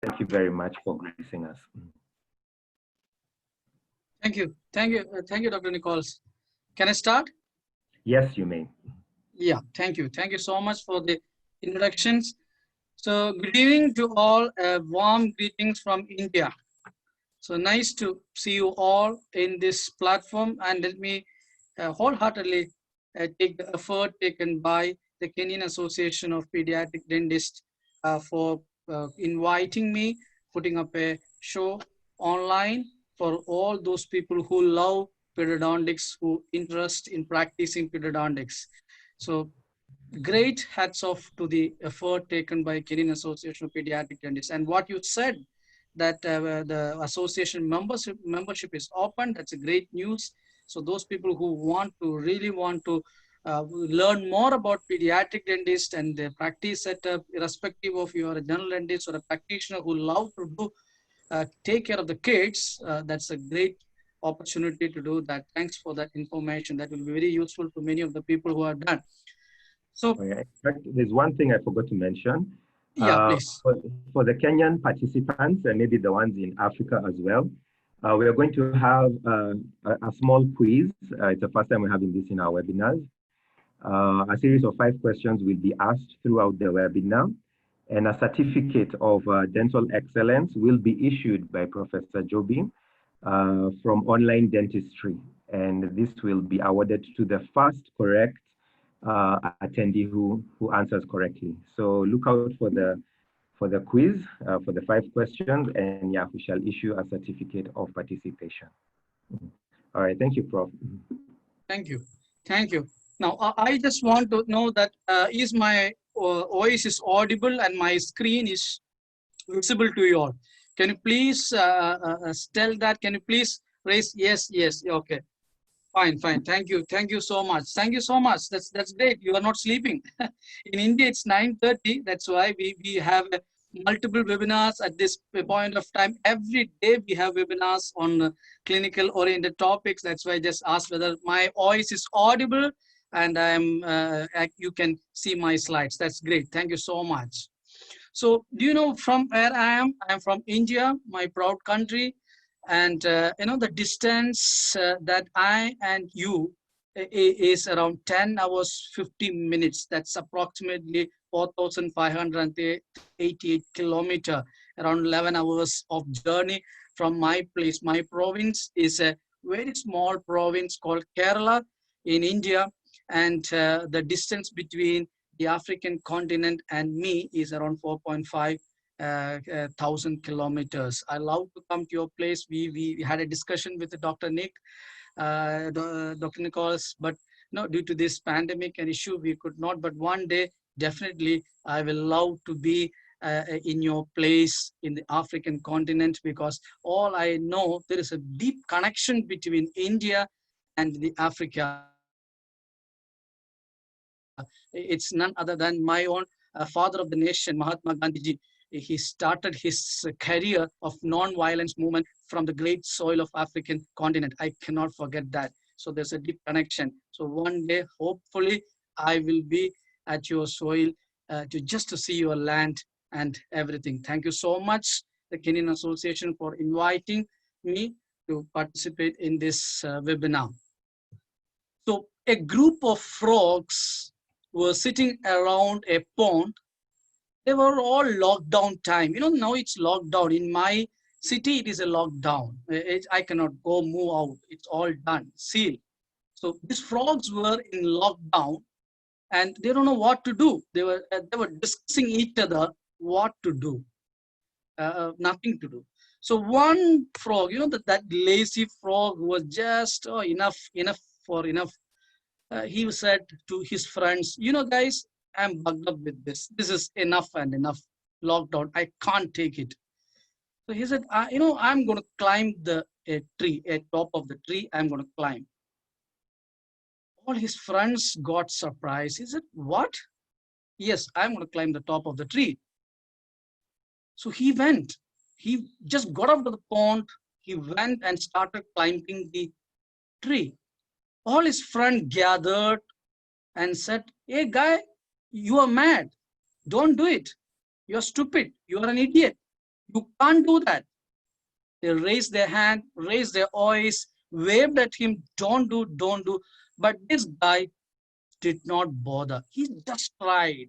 Thank you very much for gracing us. Thank you. Thank you, Dr. Nichols. Can I start? Yes, you may. Yeah, thank you. Thank you so much for the introductions. So good evening to all, warm greetings from India. So nice to see you all in this platform, and let me wholeheartedly take the effort taken by the Kenyan Association of Pediatric Dentists for inviting me, putting up a show online for all those people who love periodontics, who interest in practicing periodontics. So great hats off to the effort taken by Kenyan Association of Pediatric Dentists. And what you said, that the association membership is open, that's a great news. So those people who really want to learn more about pediatric dentist and the practice setup, irrespective of you're a general dentist or a practitioner who love to do take care of the kids, that's a great opportunity to do that. Thanks for that information. That will be very useful to many of the people who are done. So, in fact, there's one thing I forgot to mention. Yeah, please. For the Kenyan participants and maybe the ones in Africa as well, we are going to have a small quiz. It's the first time we're having this in our webinars. A series of 5 questions will be asked throughout the webinar, and a certificate of dental excellence will be issued by Professor Joby from Online Dentistry, and this will be awarded to the first correct attendee who answers correctly. So look out for the quiz for the 5 questions, and yeah, we shall issue a certificate of participation. All right, thank you, Prof. Thank you. Thank you. Now, I just want to know that is my voice is audible and my screen is visible to you all. Can you please tell that? Can you please raise? Yes, yes. Okay. Fine, fine. Thank you. Thank you so much. Thank you so much. That's great. You are not sleeping. In India, it's 9:30. That's why we have multiple webinars at this point of time. Every day we have webinars on clinical oriented topics. That's why I just asked whether my voice is audible and you can see my slides. That's great. Thank you so much. So do you know from where I am? I'm from India, my proud country. And you know, the distance that I and you is around 10 hours, 50 minutes. That's approximately 4,588 kilometers, around 11 hours of journey from my place. My province is a very small province called Kerala in India. And the distance between the African continent and me is around 4.5 thousand kilometers. I love to come to your place. We had a discussion with Dr. Nick, Dr. Nicholas, but no, due to this pandemic and issue, we could not. But one day, definitely, I will love to be in your place in the African continent, because all I know, there is a deep connection between India and the Africa. It's none other than my own father of the nation, Mahatma Gandhi. He started his career of non-violence movement from the great soil of African continent. I cannot forget that. So there's a deep connection. So one day, hopefully, I will be at your soil to see your land and everything. Thank you so much, the Kenyan Association, for inviting me to participate in this webinar. So a group of frogs were sitting around a pond. They were all lockdown time. You know, now it's lockdown. In my city, it is a lockdown. I cannot go move out. It's all done, sealed. So these frogs were in lockdown, and they don't know what to do. They were discussing each other what to do. Nothing to do. So one frog, you know, that lazy frog was just enough. He said to his friends, you know, guys, I'm bugged up with this. This is enough and enough. Lockdown. I can't take it. So he said, you know, I'm going to climb the tree, at top of the tree. I'm going to climb. All his friends got surprised. He said, what? Yes, I'm going to climb the top of the tree. So he went. He just got up to the pond. He went and started climbing the tree. All his friends gathered and said, hey, guy, you are mad. Don't do it. You're stupid. You are an idiot. You can't do that. They raised their hand, raised their voice, waved at him, don't do, don't do. But this guy did not bother. He just tried,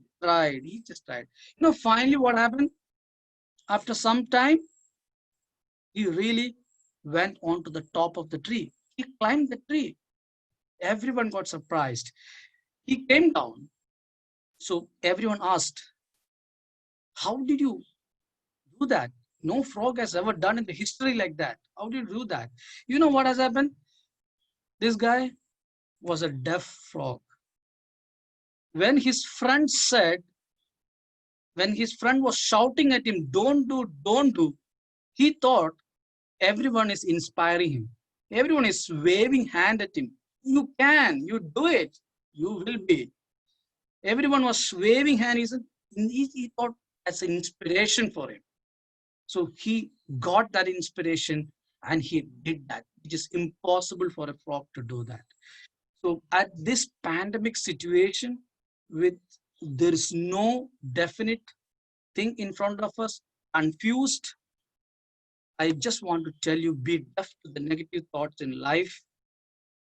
he just tried. Finally what happened? After some time, he really went on to the top of the tree. He climbed the tree. Everyone got surprised. He came down. So everyone asked, how did you do that? No frog has ever done in the history like that. How did you do that? You know what has happened? This guy was a deaf frog. When his friend was shouting at him, don't do, he thought everyone is inspiring him. Everyone is waving hand at him. You can, you do it, you will be. Everyone was waving hand. He thought that's an inspiration for him. So he got that inspiration and he did that. It is impossible for a frog to do that. So at this pandemic situation, there is no definite thing in front of us, confused, I just want to tell you, be deaf to the negative thoughts in life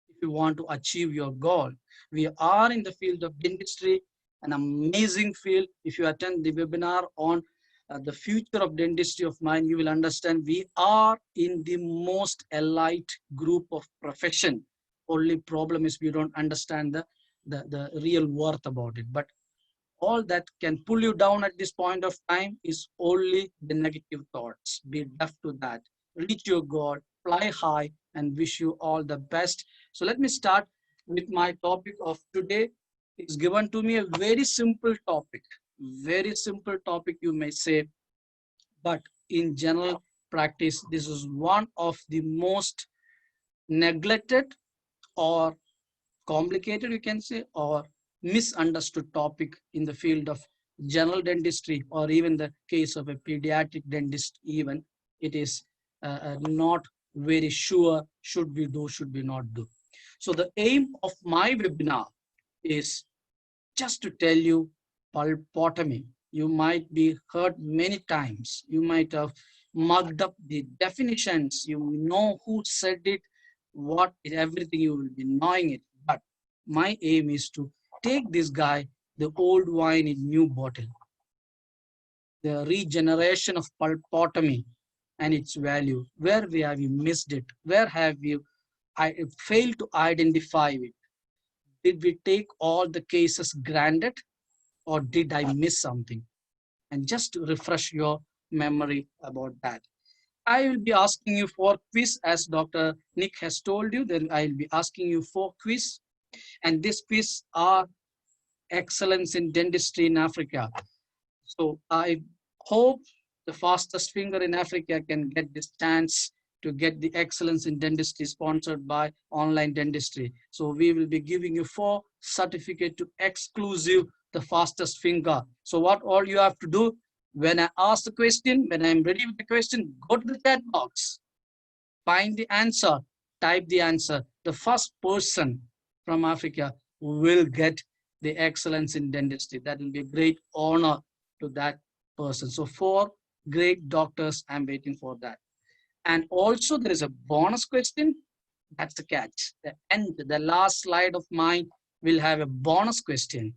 if you want to achieve your goal. We are in the field of dentistry, an amazing field. If you attend the webinar on the future of dentistry of mine, you will understand we are in the most elite group of profession. Only problem is we don't understand the real worth about it. But all that can pull you down at this point of time is only the negative thoughts. Be deaf to that. Reach your goal, fly high, and wish you all the best. So let me start with my topic of today. It's given to me a very simple topic. Very simple topic, you may say. But in general practice, this is one of the most neglected or complicated, you can say, or misunderstood topic in the field of general dentistry, or even the case of a pediatric dentist. Even it is not very sure, should we do, should we not do. So the aim of my webinar is just to tell you pulpotomy. You might be heard many times. You might have mugged up the definitions. You know who said it, what, everything, you will be knowing it. But my aim is to take this guy, the old wine in new bottle, the regeneration of pulpotomy and its value. Where have we missed it? Where have we failed to identify it? Did we take all the cases granted, or did I miss something? And just to refresh your memory about that, I will be asking you 4 quiz, as Dr. Nick has told you. Then I will be asking you 4 quiz, and this quiz are excellence in dentistry in Africa. So I hope the fastest finger in Africa can get this chance to get the excellence in dentistry sponsored by Online Dentistry. So we will be giving you 4 certificate to exclusive the fastest finger. So what all you have to do, when I ask the question, when I'm ready with the question, go to the chat box, find the answer, type the answer. The first person from Africa will get the excellence in dentistry. That will be a great honor to that person. So 4 great doctors, I'm waiting for that. And also there is a bonus question. That's the catch. The last slide of mine will have a bonus question.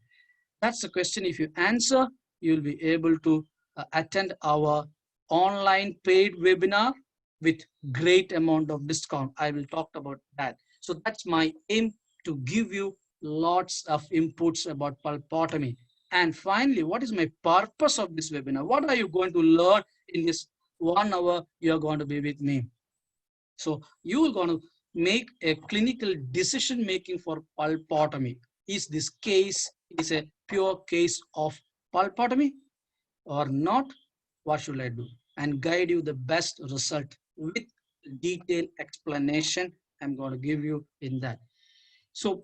That's the question. If you answer, you'll be able to attend our online paid webinar with great amount of discount. I will talk about that. So that's my aim, to give you lots of inputs about pulpotomy. And finally, what is my purpose of this webinar? What are you going to learn in this 1 hour you're going to be with me? So you're going to make a clinical decision making for pulpotomy. Is this case is a pure case of pulpotomy or not? What should I do? And guide you the best result with detailed explanation I'm going to give you in that. So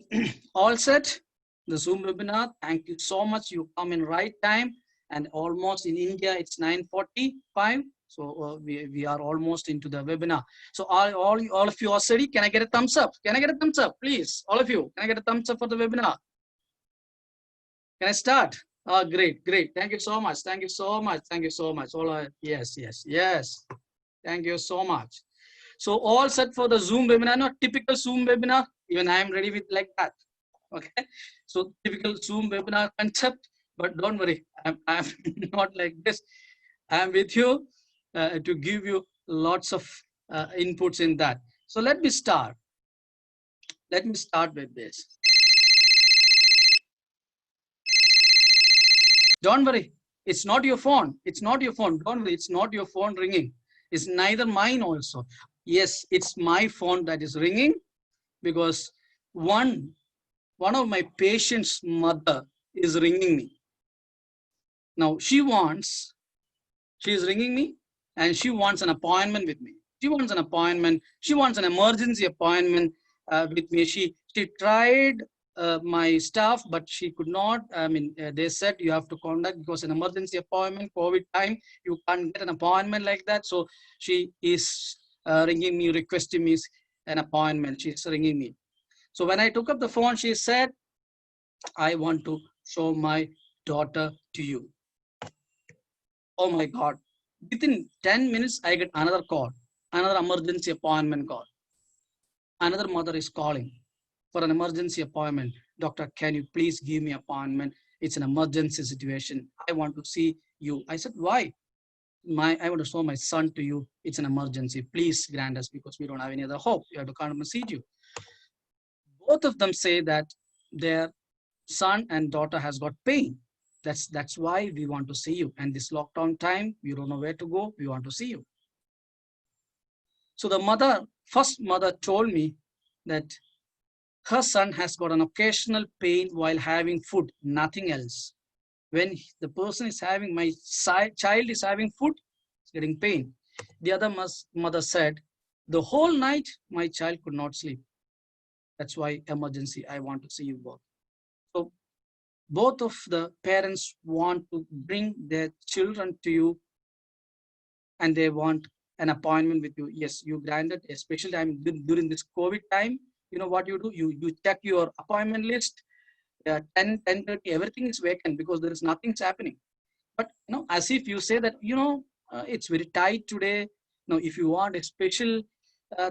all set, the Zoom webinar. Thank you so much. You come in right time, and almost in India, it's 9:45. So we are almost into the webinar. So all of you are ready. Can I get a thumbs up? Can I get a thumbs up, please? All of you, can I get a thumbs up for the webinar? Can I start? Oh, great, great. Thank you so much. Thank you so much. Thank you so much. All are, yes, yes, yes. Thank you so much. So all set for the Zoom webinar, not typical Zoom webinar. Even I am ready with like that. Okay. So typical Zoom webinar concept, but don't worry, I'm not like this. I'm with you to give you lots of inputs in that. So let me start. Let me start with this. Don't worry, it's not your phone. It's not your phone. Don't worry, it's not your phone ringing. It's neither mine also. Yes, it's my phone that is ringing because one of my patient's mother is ringing me. Now she's ringing me and she wants an appointment with me. She wants an appointment. She wants an emergency appointment with me. She tried my staff, but she could not. I mean, they said you have to contact because an emergency appointment, COVID time, you can't get an appointment like that. So she is ringing me, requesting me an appointment. She's ringing me. So when I took up the phone, she said, I want to show my daughter to you. Oh my God. Within 10 minutes, I get another call, another emergency appointment call. Another mother is calling for an emergency appointment. Doctor, can you please give me an appointment? It's an emergency situation. I want to see you. I said, why? I want to show my son to you. It's an emergency. Please grant us because we don't have any other hope. You have to come and see you. Both of them say that their son and daughter has got pain. That's why we want to see you. And this lockdown time, we don't know where to go. We want to see you. So the first mother told me that her son has got an occasional pain while having food, nothing else. When the person is having, my child is having food, it's getting pain. The other mother said, the whole night, my child could not sleep. That's why emergency, I want to see you both. So both of the parents want to bring their children to you and they want an appointment with you. Yes, you granted, especially during this COVID time. You know what you do? You check your appointment list, 10, 10:30, everything is vacant because there is nothing's happening. But as if you say that, it's very tight today. If you want a special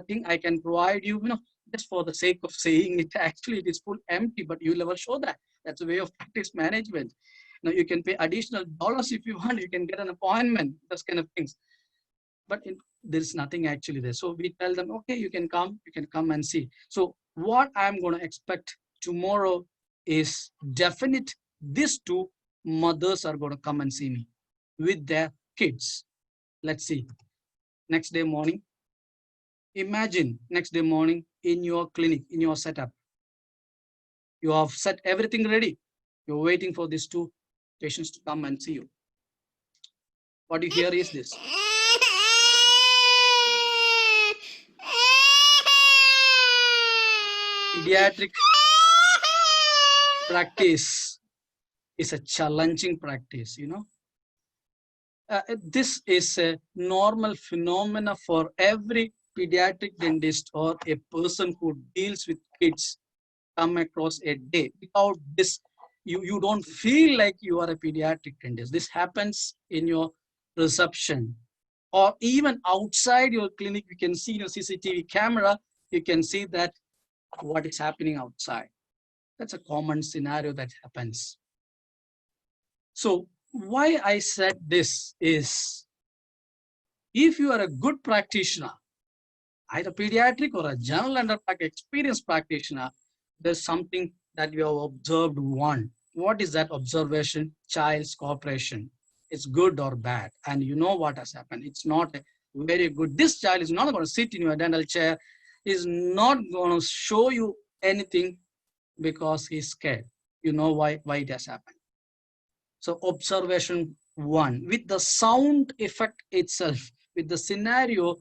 thing, I can provide you, just for the sake of saying it, actually it is full empty, but you never show that. That's a way of practice management. Now you can pay additional dollars if you want, you can get an appointment, those kind of things. But there's nothing actually there. So we tell them, okay, you can come and see. So what I'm going to expect tomorrow is definite. These two mothers are going to come and see me with their kids. Let's see. Next day morning. Imagine next day morning in your clinic, in your setup. You have set everything ready. You're waiting for these two patients to come and see you. What you hear is this. Pediatric practice is a challenging practice, this is a normal phenomena for every pediatric dentist or a person who deals with kids come across a day. Without this, you don't feel like you are a pediatric dentist. This happens in your reception or even outside your clinic. You can see your CCTV camera. You can see that what is happening outside. That's a common scenario that happens. So why I said this is, if you are a good practitioner, either pediatric or a general underpractice experienced practitioner, there's something that you have observed. One, what is that observation? Child's cooperation. It's good or bad, and you know what has happened. It's not very good. This child is not going to sit in your dental chair, is not going to show you anything because he's scared. You know why it has happened. So observation one, with the sound effect itself, with the scenario,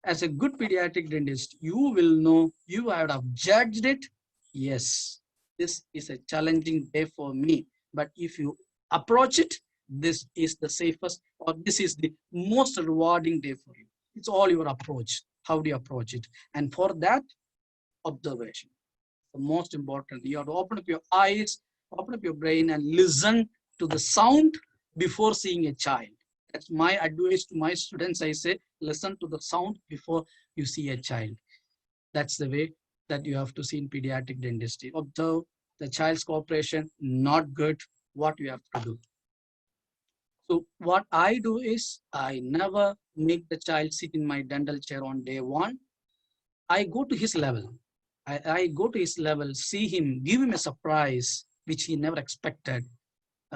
as a good pediatric dentist, you will know, you would have judged it. Yes, this is a challenging day for me. But if you approach it, this is the safest, or this is the most rewarding day for you. It's all your approach. How do you approach it? And for that, observation. The most important. You have to open up your eyes, open up your brain and listen to the sound before seeing a child. That's my advice to my students. I say, listen to the sound before you see a child. That's the way that you have to see in pediatric dentistry. Observe the child's cooperation, not good, what you have to do. So what I do is, I never make the child sit in my dental chair on day one. I go to his level. I go to his level, see him, give him a surprise, which he never expected.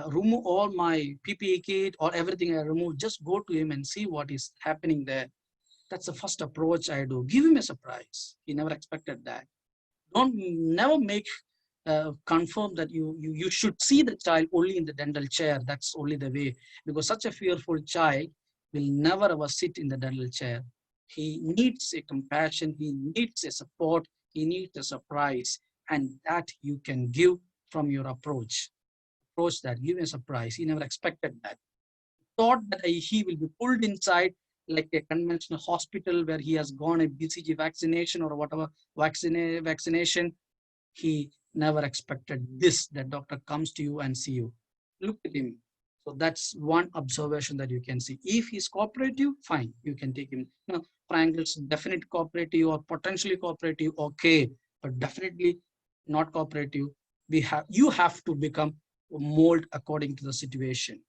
Remove all my PPE kit or everything I remove, just go to him and see what is happening there. That's the first approach I do. Give him a surprise. He never expected that. Don't never make confirm that you should see the child only in the dental chair. That's only the way, because such a fearful child will never ever sit in the dental chair. He needs a compassion, he needs a support, he needs a surprise, and that you can give from your approach. Approach that, give him a surprise. He never expected that. Thought that he will be pulled inside like a conventional hospital where he has gone a BCG vaccination or whatever vaccination. He never expected this, that doctor comes to you and see you. Look at him. So that's one observation that you can see. If he's cooperative, fine, you can take him. Now, Franklin's definite cooperative or potentially cooperative, okay, but definitely not cooperative. You have to become mold according to the situation.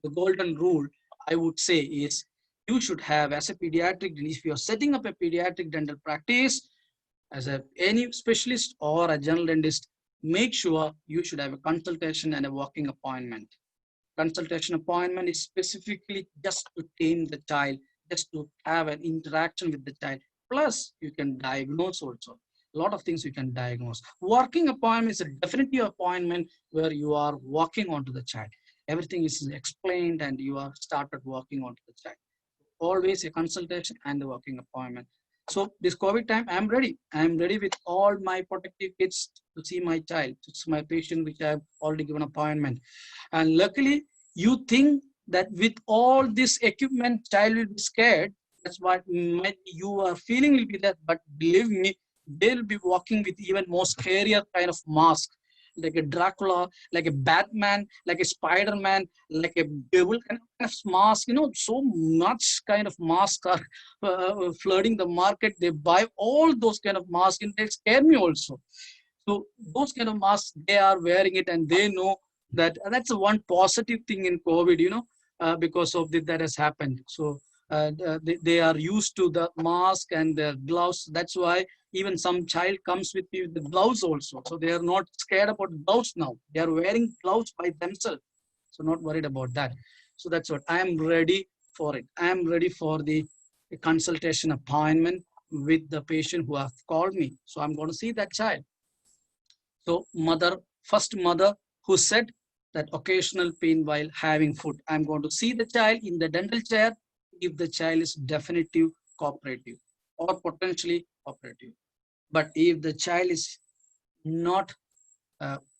The golden rule, I would say, is you should have, as a pediatric, if you're setting up a pediatric dental practice, as any specialist or a general dentist, make sure you should have a consultation and a walking appointment. Consultation appointment is specifically just to tame the child, just to have an interaction with the child. Plus, you can diagnose also. A lot of things you can diagnose. Walking appointment is a definitive appointment where you are walking onto the child. Everything is explained and you are started walking onto the child. Always a consultation and a walking appointment. So this COVID time, I'm ready. I'm ready with all my protective kits to see my child, to see my patient, which I've already given appointment. And luckily, you think that with all this equipment, child will be scared. That's what you are feeling will be that. But believe me, they'll be walking with even more scarier kind of mask, like a Dracula, like a Batman, like a Spider-Man, like a devil kind of mask. You know, so much kind of masks are flooding the market. They buy all those kind of masks, and they scare me also. So those kind of masks, they are wearing it, and they know that that's one positive thing in COVID, you know, because of that has happened. So they are used to the mask and the gloves. That's why even some child comes with you with the gloves also. So they are not scared about gloves now. They are wearing gloves by themselves. So not worried about that. So that's what I am ready for it. I am ready for the consultation appointment with the patient who have called me. So I'm going to see that child. So first mother who said that occasional pain while having food. I'm going to see the child in the dental chair if the child is definitive cooperative or potentially cooperative. But if the child is not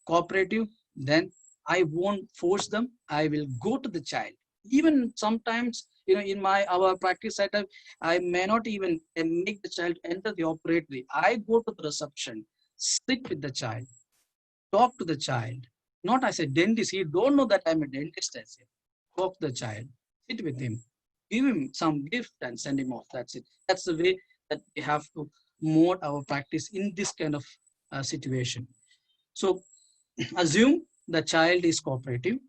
cooperative, then I won't force them. I will go to the child. Even sometimes, you know, in our practice setup, I may not even make the child enter the operatory. I go to the reception, sit with the child, talk to the child. Not as a dentist. He don't know that I'm a dentist as yet. Talk to the child, sit with him, give him some gift and send him off. That's it. That's the way that we have to mold our practice in this kind of situation. So assume the child is cooperative.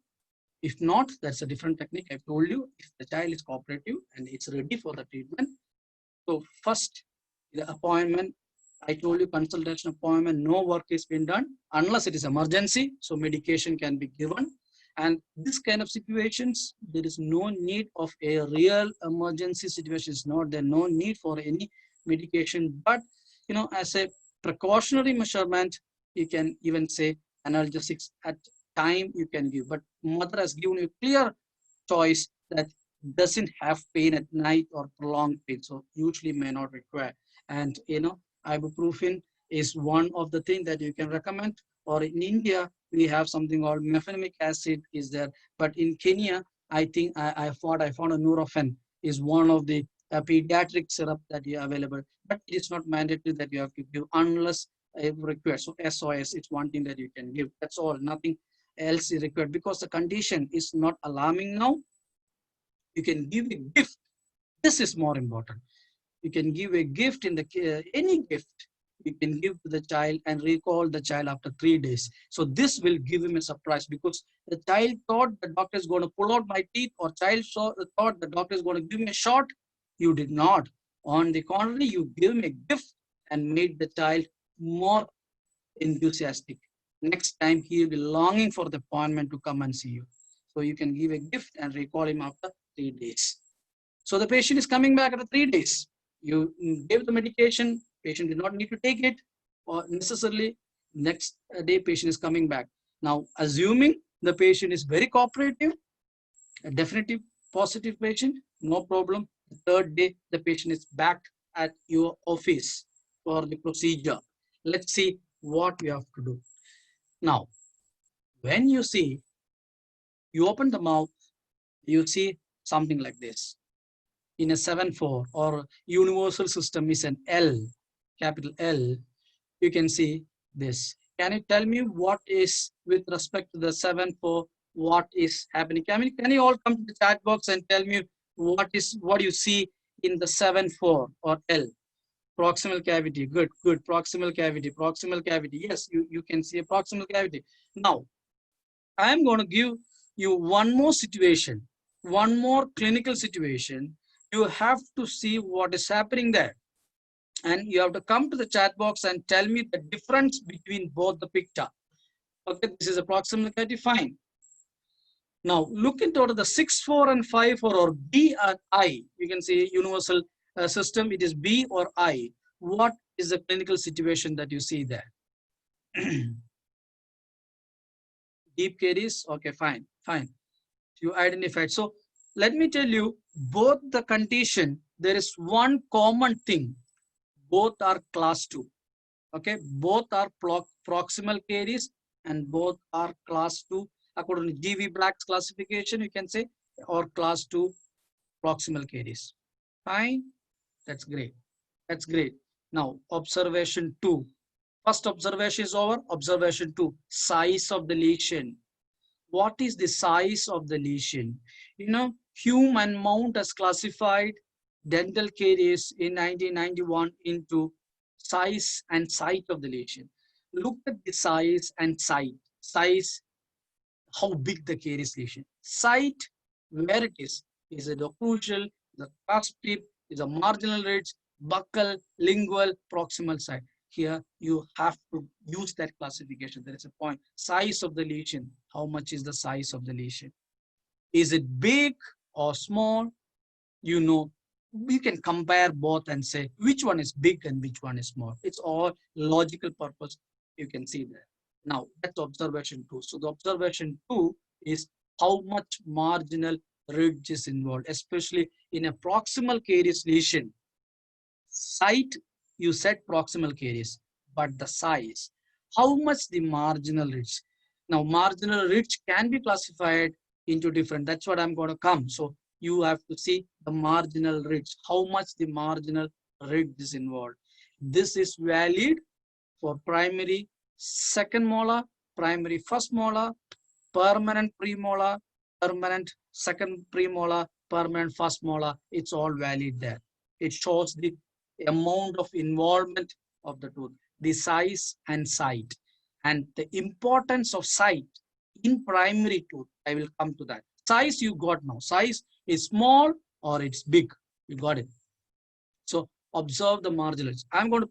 If not, that's a different technique. I've told you, if the child is cooperative and it's ready for the treatment. So first, the appointment, I told you consultation appointment, no work is being done unless it is emergency. So medication can be given. And this kind of situations, there is no need of a real emergency situations. There's no need for any medication. But, you know, as a precautionary measurement, you can even say analgesics at time you can give. But mother has given you clear choice that doesn't have pain at night or prolonged pain. So usually may not require. And, you know, ibuprofen is one of the things that you can recommend. Or in India, we have something called mefenamic acid is there. But in Kenya, I think I found a Nurofen is one of the pediatric syrup that is available. But it is not mandatory that you have to give unless it requires. So SOS is one thing that you can give. That's all. Nothing else is required. Because the condition is not alarming now, you can give a gift. This is more important. You can give a gift in the any gift you can give to the child and recall the child after 3 days. So this will give him a surprise, because the child thought the doctor is going to pull out my teeth, or child thought the doctor is going to give me a shot. You did not. On the contrary, you give him a gift and made the child more enthusiastic. Next time he will be longing for the appointment to come and see you. So you can give a gift and recall him after 3 days. So the patient is coming back after 3 days. You gave the medication, patient did not need to take it, or necessarily next day patient is coming back. Now, assuming the patient is very cooperative, a definitive positive patient, no problem. The 3rd day, the patient is back at your office for the procedure. Let's see what we have to do. Now, when you see, you open the mouth, you see something like this. In a 7-4 or universal system is an L, capital L, you can see this. Can you tell me what is with respect to the 7-4, what is happening? Can you all come to the chat box and tell me what you see in the 7-4 or L? Proximal cavity, good, proximal cavity, yes, you can see a proximal cavity. Now, I am going to give you one more situation, one more clinical situation. You have to see what is happening there. And you have to come to the chat box and tell me the difference between both the picture. Okay, this is a proximal cavity, fine. Now, look into the 6-4 and 5-4 or B and I. You can see universal system, it is B or I. What is the clinical situation that you see there? Deep caries, okay, fine. You identified. So let me tell you, both the condition, there is one common thing. Both are class 2. Okay, both are proximal caries and both are class 2. According to G.V. Black's classification, you can say, or class 2 proximal caries. Fine, that's great. Now, observation 2. First observation is over. Observation 2, size of the lesion. What is the size of the lesion? You know, Hume and Mount has classified dental caries in 1991 into size and site of the lesion. Look at the size and site. Size, how big the caries lesion. Site, where it is it occlusal, the cusp tip, is a marginal ridge, buccal, lingual, proximal site. Here you have to use that classification. There is a point. Size of the lesion. How much is the size of the lesion? Is it big or small? You know, we can compare both and say which one is big and which one is small. It's all logical purpose. You can see there. Now, that's observation 2. So the observation 2 is how much marginal ridge is involved, especially in a proximal caries lesion. Site, you said proximal caries, but the size, how much the marginal ridge. Now, marginal ridge can be classified into different, that's what I'm going to come. So you have to see the marginal ridge, how much the marginal ridge is involved. This is valid for primary second molar, primary first molar, permanent premolar, permanent second premolar, permanent first molar. It's all valid there. It shows the amount of involvement of the tooth, the size and site, and the importance of site in primary tooth. I will come to that. Size you got now. Size is small or it's big. You got it. So observe the marginals. I'm going to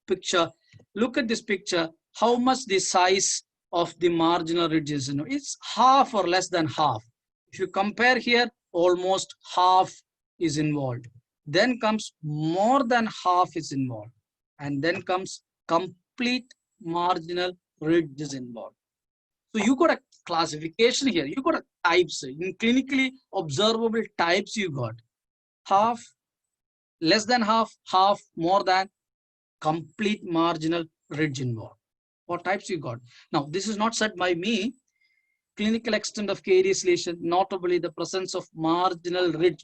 picture. Look at this picture. How much the size of the marginal ridge is? It's half or less than half. If you compare here, almost half is involved. Then comes more than half is involved. And then comes complete marginal ridge is involved. So you got a classification here. You got a types. In clinically observable types you got. Half, less than half, half, more than, complete marginal ridge involved. What types you got? Now, this is not said by me. Clinical extent of caries lesion, notably the presence of marginal ridge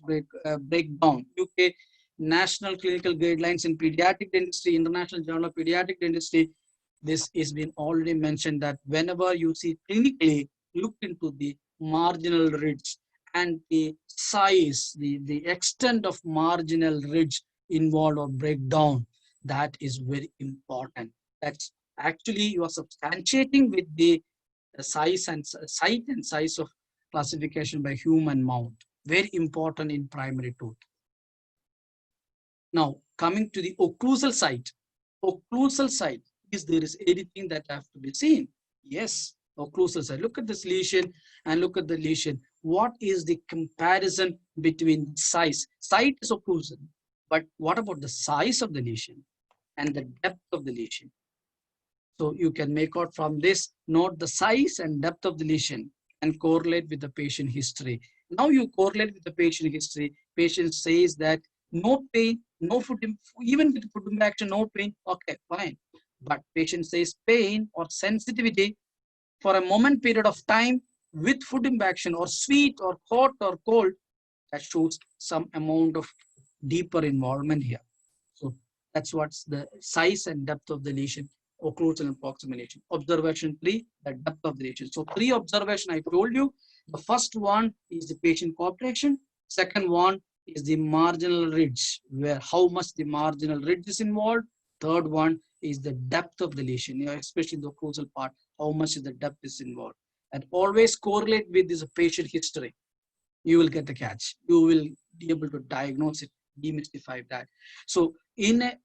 breakdown. UK National Clinical Guidelines in Pediatric Dentistry, International Journal of Pediatric Dentistry. This has been already mentioned that whenever you see clinically look into the marginal ridge and the size, the extent of marginal ridge involved or breakdown. That is very important. That's actually you are substantiating with the size and height and size of classification by human mount. Very important in primary tooth. Now, coming to the occlusal site. Occlusal site, is there is anything that have to be seen? Yes, occlusal site. Look at this lesion and look at the lesion. What is the comparison between size? Site is occlusal, but what about the size of the lesion and the depth of the lesion? So you can make out from this, note the size and depth of the lesion and correlate with the patient history. Now you correlate with the patient history. Patient says that no pain, no foot, even with foot impaction, no pain. Okay, fine. But patient says pain or sensitivity for a moment period of time with foot impaction or sweet or hot or cold, that shows some amount of deeper involvement here. So that's what's the size and depth of the lesion, occlusal and proximal lesion. Observation 3, the depth of the lesion. So 3 observation I told you. The first one is the patient cooperation. Second one is the marginal ridge, where how much the marginal ridge is involved. Third one is the depth of the lesion, especially the occlusal part, how much is the depth is involved. And always correlate with this patient history. You will get the catch. You will be able to diagnose it, demystify that. So in a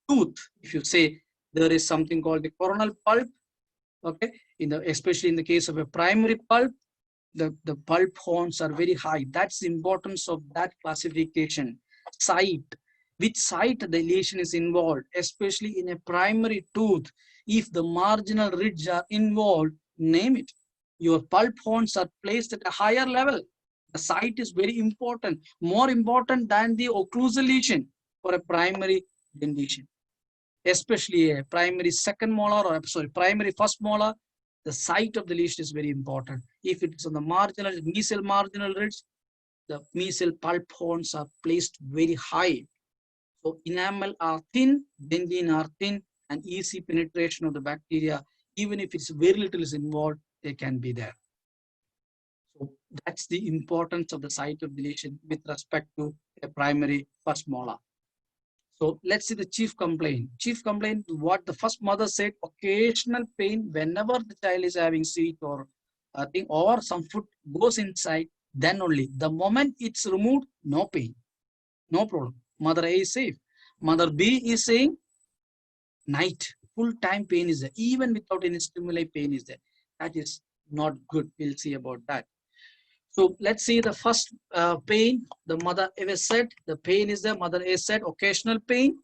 tooth, if you say there is something called the coronal pulp, okay, especially in the case of a primary pulp, the pulp horns are very high. That's the importance of that classification. Site, which site the lesion is involved, especially in a primary tooth. If the marginal ridge are involved, name it. Your pulp horns are placed at a higher level. The site is very important, more important than the occlusal lesion for a primary dentition. Especially a primary second molar or primary first molar, the site of the lesion is very important. If it is on the marginal, mesial marginal ridge, the mesial pulp horns are placed very high. So enamel are thin, dentine are thin, and easy penetration of the bacteria, even if it's very little is involved, they can be there. So that's the importance of the site of the lesion with respect to a primary first molar. So let's see the chief complaint. Chief complaint, what the first mother said, occasional pain whenever the child is having sweet or thing or some food goes inside, then only. The moment it's removed, no pain, no problem. Mother A is safe. Mother B is saying night, full time pain is there. Even without any stimuli, pain is there. That is not good. We'll see about that. So let's see the first pain. The mother A said the pain is there. Mother A said occasional pain.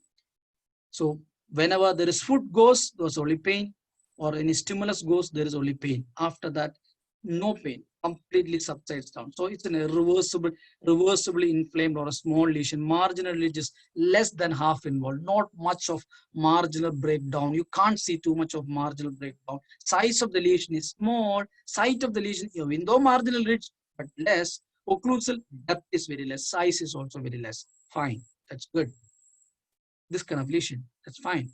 So whenever there is food goes, there's only pain, or any stimulus goes, there is only pain. After that, no pain, completely subsides down. So it's an reversibly inflamed or a small lesion. Marginal lesion is less than half involved, not much of marginal breakdown. You can't see too much of marginal breakdown. Size of the lesion is small. Site of the lesion, even though marginal ridge, but less. Occlusal depth is very less. Size is also very less. Fine, that's good. This kind of lesion, that's fine.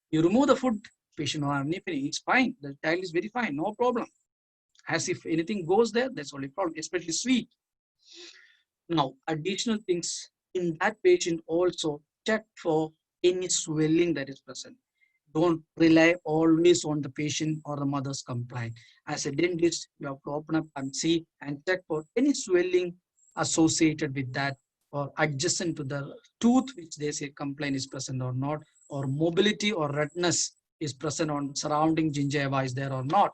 You remove the food, patient or it's fine. The child is very fine, no problem. As if anything goes there, that's only problem, especially sweet. Now, additional things in that patient also check for any swelling that is present. Don't rely always on the patient or the mother's complaint. As a dentist, you have to open up and see and check for any swelling associated with that or adjacent to the tooth, which they say complaint is present or not, or mobility or redness is present on surrounding gingiva is there or not.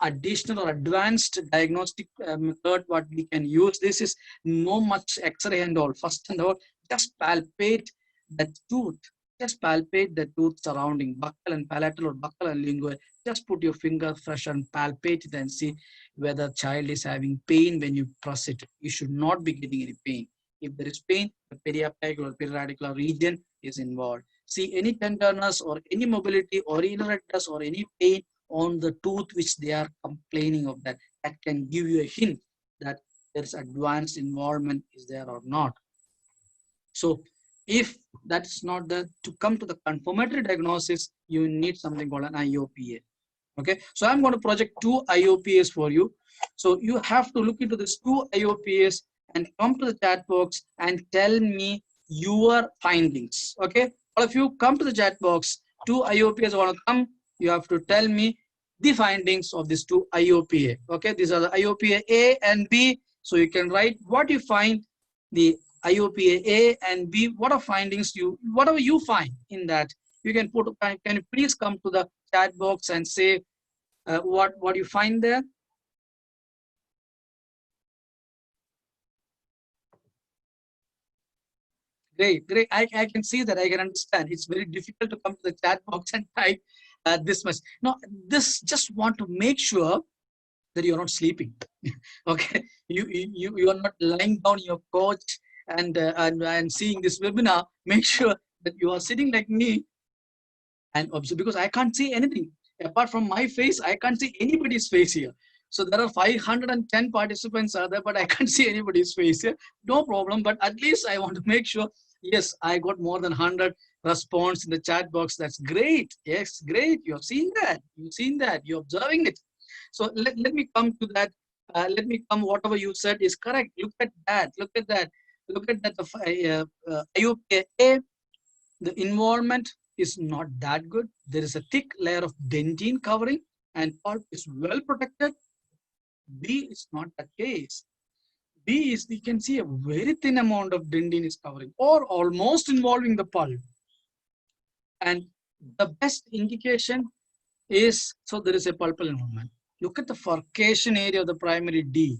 Additional or advanced diagnostic method what we can use, this is no much x-ray and all. First and all, just palpate the tooth. Just palpate the tooth surrounding buccal and palatal or buccal and lingual. Just put your finger fresh and palpate it and see whether child is having pain when you press it. You should not be getting any pain. If there is pain, the periapical or periradicular region is involved. See any tenderness or any mobility or any redness or any pain on the tooth which they are complaining of, that can give you a hint that there's advanced involvement is there or not. So if that's not there, to come to the confirmatory diagnosis, you need something called an IOPA. Okay, so I'm going to project 2 IOPs for you. So you have to look into this 2 IOPs and come to the chat box and tell me your findings. Okay, all of you come to the chat box. 2 IOPs are going to come. You have to tell me the findings of this 2 IOPA. Okay, these are the IOPA A and B. So you can write what you find, the IOPA A and B, what are findings whatever you find in that. You can put, can you please come to the chat box and say what you find there. Great, great. I can see that. I can understand. It's very difficult to come to the chat box and type this much. No, this just want to make sure that you're not sleeping. Okay, you are not lying down your couch and seeing this webinar. Make sure that you are sitting like me and observe, because I can't see anything apart from my face. I can't see anybody's face here. So there are 510 participants are there, but I can't see anybody's face here. No problem, but at least I want to make sure. Yes, I got more than 100 response in the chat box. That's great. Yes, great. You have seen that. You've seen that. You're observing it. So let me come to that. Let me come. Whatever you said is correct. Look at that. Look at that. Look at that. IOPA, the involvement is not that good. There is a thick layer of dentine covering and pulp is well protected. B is not the case. B is, you can see a very thin amount of dentine is covering or almost involving the pulp. And the best indication is, so there is a pulpal involvement. Look at the furcation area of the primary D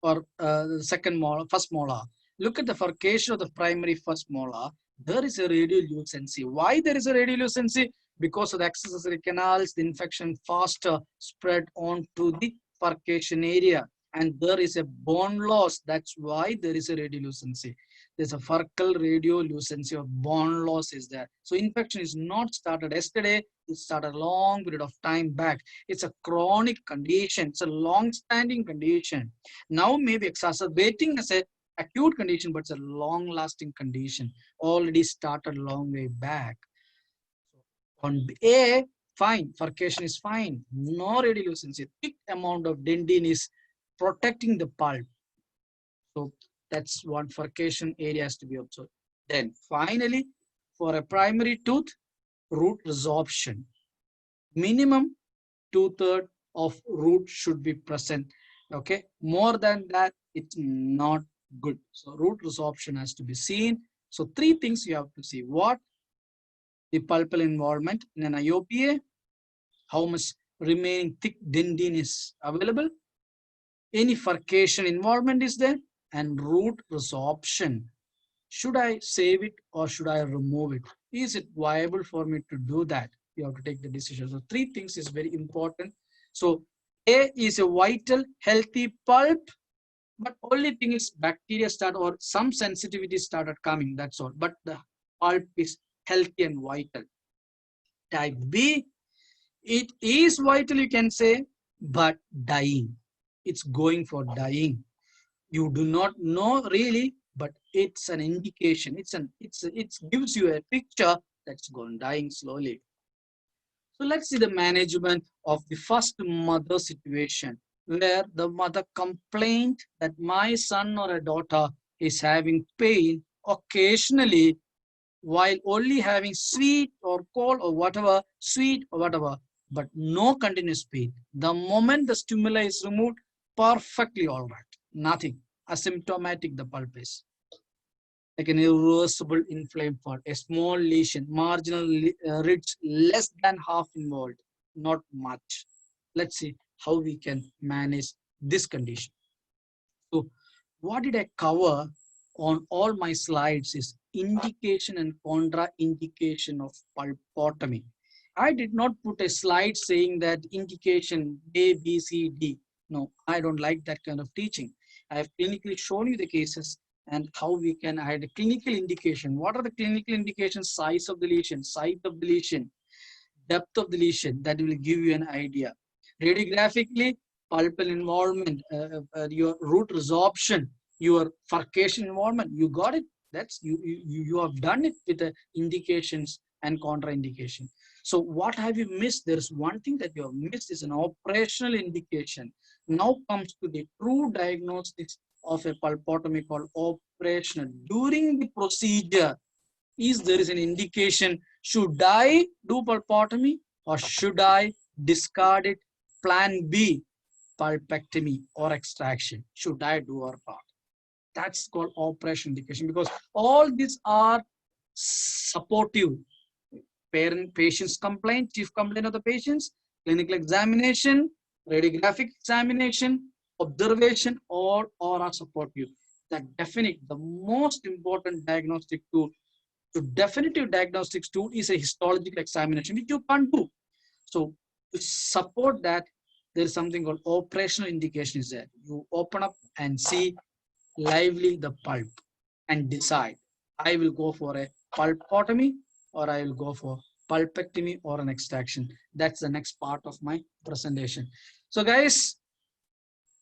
or the second molar, first molar. Look at the furcation of the primary first molar. There is a radiolucency. Why there is a radiolucency? Because of the accessory canals, the infection faster spread onto the furcation area. And there is a bone loss. That's why there is a radiolucency. There's a furcal radiolucency or bone loss is there. So infection is not started yesterday. It started a long period of time back. It's a chronic condition. It's a long-standing condition. Now maybe exacerbating as a acute condition, but it's a long-lasting condition. Already started a long way back. On A, fine. Furcation is fine. No radiolucency. Thick amount of dentine is protecting the pulp. So that's one furcation area has to be observed. Then finally, for a primary tooth, root resorption. Minimum 2/3 of root should be present. Okay, more than that, it's not good. So root resorption has to be seen. So 3 things you have to see. What? The pulpal involvement in an IOPA, how much remaining thick dentine is available, any furcation involvement is there, and root resorption. Should I save it or should I remove it? Is it viable for me to do that? You have to take the decision. So 3 things is very important. So A is a vital, healthy pulp, but only thing is bacteria start or some sensitivity started coming, that's all. But the pulp is healthy and vital. Type B, it is vital, you can say, but dying. It's going for dying. You do not know really, but it's an indication. It gives you a picture that's going dying slowly. So let's see the management of the first mother situation, where the mother complained that my son or a daughter is having pain occasionally while only having sweet or cold or whatever, sweet or whatever, but no continuous pain. The moment the stimuli is removed, perfectly all right, nothing, asymptomatic the pulp is. Like an irreversible inflamed part, a small lesion, marginal ridge less than half involved, not much. Let's see how we can manage this condition. So what did I cover on all my slides is indication and contraindication of pulpotomy. I did not put a slide saying that indication A, B, C, D. No, I don't like that kind of teaching. I have clinically shown you the cases and how we can add a clinical indication. What are the clinical indications? Size of the lesion, site of the lesion, depth of the lesion, that will give you an idea. Radiographically, pulpal involvement, your root resorption, your furcation involvement, you got it. That's you have done it with the indications and contraindication. So what have you missed? There is one thing that you have missed is an operational indication. Now comes to the true diagnostics of a pulpotomy called operational. During the procedure, there is an indication, should I do pulpotomy or should I discard it? Plan B, pulpectomy or extraction. Should I do or not? That's called operation indication, because all these are supportive. Patient's complaint, chief complaint of the patients, clinical examination, radiographic examination, observation, all are supportive. The most important diagnostic tool, the definitive diagnostics tool, is a histological examination, which you can't do. So to support that, there is something called operational indication is there. You open up and see lively the pulp and decide, I will go for a pulpotomy or I will go for pulpectomy or an extraction. That's the next part of my presentation. So guys,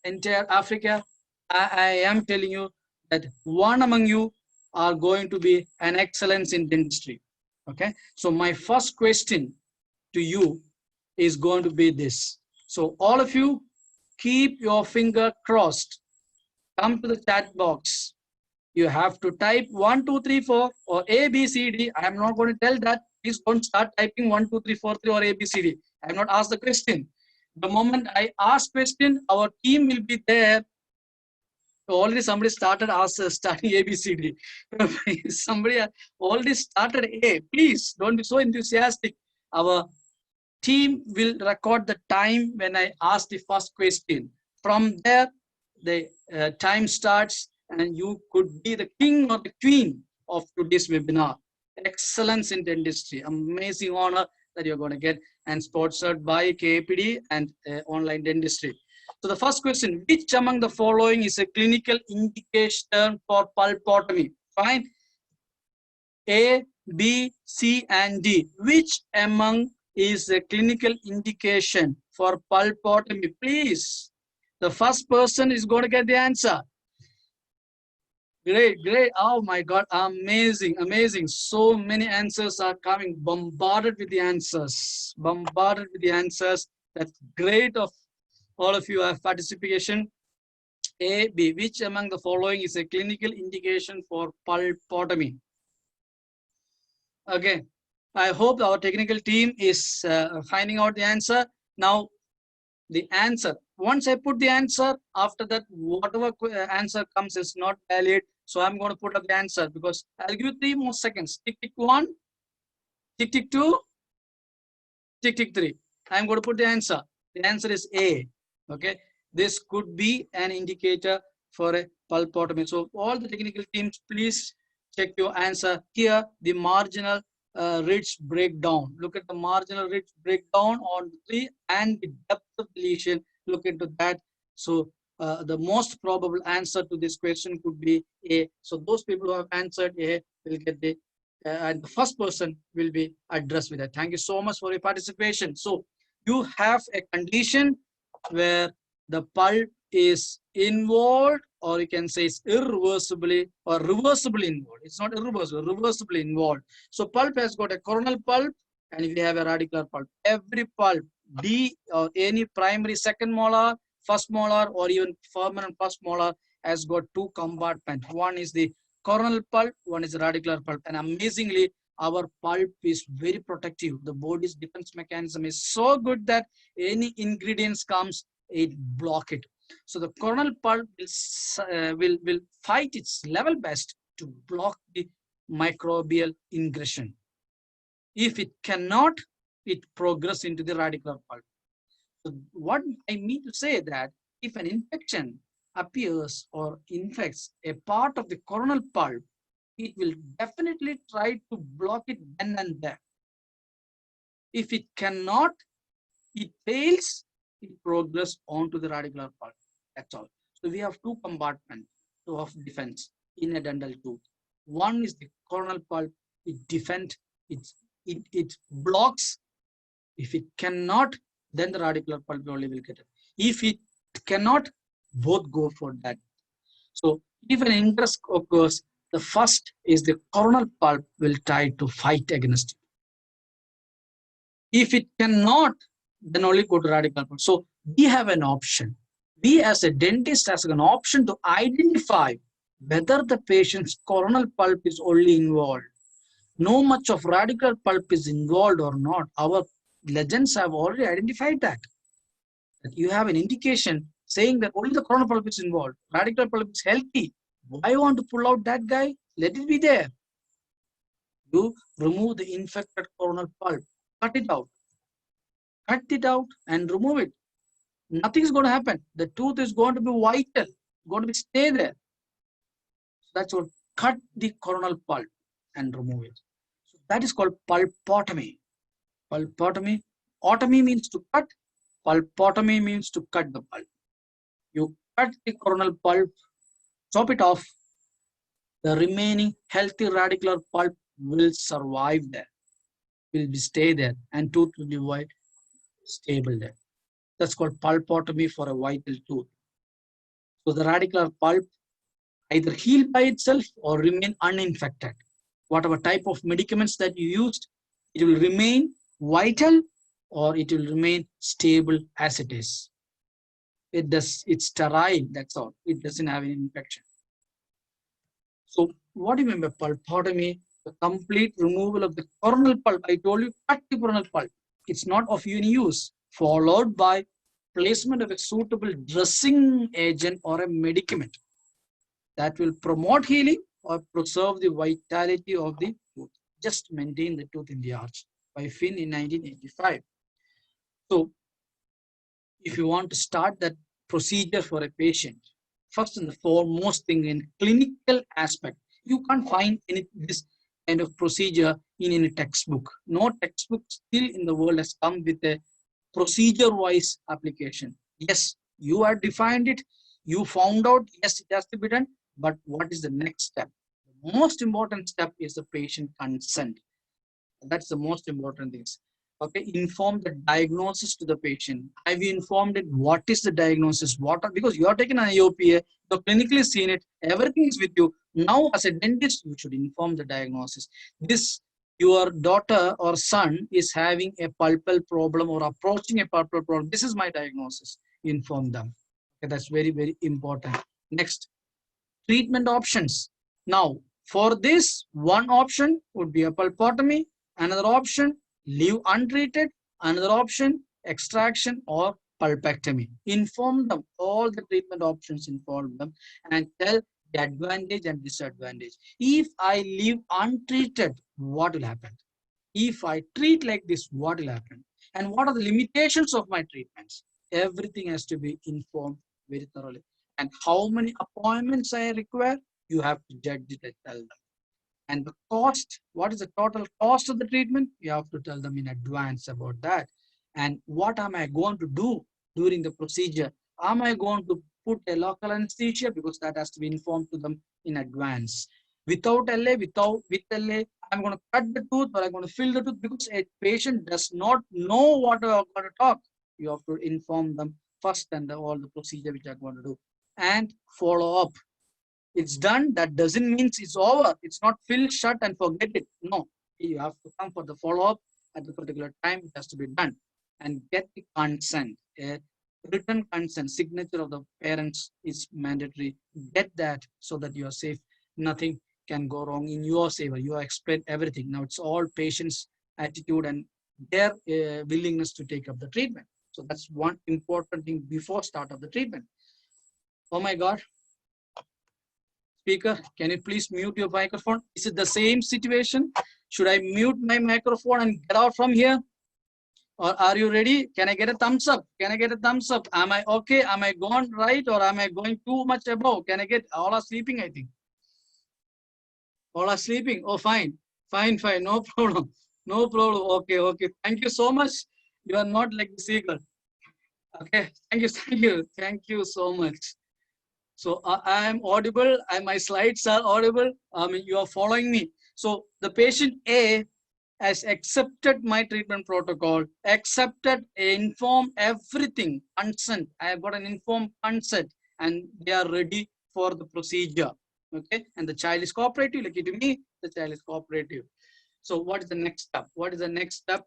entire Africa, I am telling you that one among you are going to be an excellence in dentistry. Okay, so my first question to you is going to be this. So all of you, keep your finger crossed. Come to the chat box. You have to type 1, 2, 3, 4 or A, B, C, D. I am not going to tell that. Please don't start typing 1, 2, 3, 4, 3 or A, B, C, D. I have not asked the question. The moment I ask question, our team will be there. Already somebody started starting A, B, C, D. Somebody already started A. Please don't be so enthusiastic. Our team will record the time when I ask the first question. From there, the time starts and you could be the king or the queen of today's webinar. Excellence in dentistry, amazing honor that you're going to get, and sponsored by KAPD and online dentistry. So the first question, which among the following is a clinical indication for pulpotomy? Fine. A, B, C, and D. Which among is a clinical indication for pulpotomy? Please, the first person is going to get the answer. Great, great. Oh my God, amazing, amazing. So many answers are coming, bombarded with the answers, bombarded with the answers. That's great of all of you have participation. A, B, which among the following is a clinical indication for pulpotomy? Okay, I hope our technical team is finding out the answer. Now, the answer, once I put the answer, after that, whatever answer comes is not valid. So I'm going to put up the answer, because I'll give you 3 more seconds. Tick, tick 1, tick, tick 2, tick, tick 3. I'm going to put the answer. The answer is A. Okay, this could be an indicator for a pulpotomy. So all the technical teams, please check your answer. Here, the marginal ridge breakdown. Look at the marginal ridge breakdown on 3 and the depth of lesion. Look into that. So the most probable answer to this question could be A. So those people who have answered A will get the and the first person will be addressed with that. Thank you so much for your participation. So you have a condition where the pulp is involved, or you can say it's irreversibly or reversibly involved. It's not irreversible, reversibly involved. So pulp has got a coronal pulp and we have a radicular pulp. Every pulp, D or any primary second molar, first molar, or even permanent first molar, has got 2 compartments. One is the coronal pulp, one is the radicular pulp. And amazingly, our pulp is very protective. The body's defense mechanism is so good that any ingredients comes, it block it. So the coronal pulp will fight its level best to block the microbial ingression. If it cannot, it progresses into the radicular pulp. So what I mean to say that if an infection appears or infects a part of the coronal pulp, it will definitely try to block it then and there. If it cannot, it fails, it progresses onto the radicular pulp. That's all. So we have 2 compartments of defense in a dental tooth. One is the coronal pulp. It defends, it blocks. If it cannot, then the radicular pulp only will get it. If it cannot, both go for that. So if an ingress occurs, the first is the coronal pulp will try to fight against it. If it cannot, then only go to radical pulp. So we have an option. We as a dentist has an option to identify whether the patient's coronal pulp is only involved. No much of radical pulp is involved or not. Our legends have already identified that. That you have an indication saying that only the coronal pulp is involved. Radical pulp is healthy. Why want to pull out that guy? Let it be there. You remove the infected coronal pulp. Cut it out. Cut it out and remove it. Nothing is going to happen. The tooth is going to be vital, going to be stay there. So that's what, cut the coronal pulp and remove it. So that is called pulpotomy. Pulpotomy. Otomy means to cut. Pulpotomy means to cut the pulp. You cut the coronal pulp, chop it off. The remaining healthy radicular pulp will survive there, will be stay there, and tooth will be white, stable there. That's called pulpotomy for a vital tooth. So the radicular pulp either heal by itself or remain uninfected. Whatever type of medicaments that you used, it will remain vital or it will remain stable as it is. It's sterile, that's all. It doesn't have any infection. So what do you mean by pulpotomy? The complete removal of the coronal pulp. I told you, cut the coronal pulp. It's not of any use. Followed by placement of a suitable dressing agent or a medicament that will promote healing or preserve the vitality of the tooth. Just maintain the tooth in the arch by Finn in 1985. So if you want to start that procedure for a patient, first and the foremost thing in clinical aspect, you can't find this kind of procedure in any textbook. No textbook still in the world has come with a procedure-wise application. Yes, you have defined it, you found out, yes, it has to be done, but what is the next step? The most important step is the patient consent. That's the most important thing. Okay, inform the diagnosis to the patient. Have you informed it? What is the diagnosis? Because you are taking an IOPA, you have clinically seen it, everything is with you. Now, as a dentist, you should inform the diagnosis. Your daughter or son is having a pulpal problem or approaching a pulpal problem. This is my diagnosis. Inform them. Okay, that's very, very important. Next, treatment options. Now, for this, one option would be a pulpotomy. Another option, leave untreated. Another option, extraction or pulpectomy. Inform them, all the treatment options, inform them and tell the advantage and disadvantage. If I leave untreated, what will happen? If I treat like this, what will happen? And what are the limitations of my treatments? Everything has to be informed very thoroughly. And how many appointments I require, you have to judge it and tell them. And the cost, what is the total cost of the treatment? You have to tell them in advance about that. And what am I going to do during the procedure? Am I going to put a local anesthesia? Because that has to be informed to them in advance. Without LA, with LA, I'm going to cut the tooth or I'm going to fill the tooth, because a patient does not know what I'm going to talk. You have to inform them first and all the procedure which I'm going to do. And follow up. It's done. That doesn't mean it's over. It's not fill, shut and forget it. No, you have to come for the follow-up at the particular time. It has to be done and get the consent. A written consent, signature of the parents is mandatory. Get that so that you are safe. Nothing can go wrong in your favor. You explain everything. Now it's all patients' attitude and their willingness to take up the treatment. So that's one important thing before start of the treatment. Oh my God. Speaker, can you please mute your microphone? Is it the same situation? Should I mute my microphone and get out from here? Or are you ready? Can I get a thumbs up? Can I get a thumbs up? Am I okay? Am I going right or am I going too much above? Can I get, all are sleeping, I think. All are sleeping. Oh, fine. Fine. No problem. No problem. Okay. Thank you so much. You are not like the seagull. Okay. Thank you so much. So I am audible, my slides are audible. You are following me. So the patient A has accepted my treatment protocol, accepted, informed everything, consent. I have got an informed consent and they are ready for the procedure. Okay, and the child is cooperative, lucky to me, the child is cooperative. So what is the next step? What is the next step?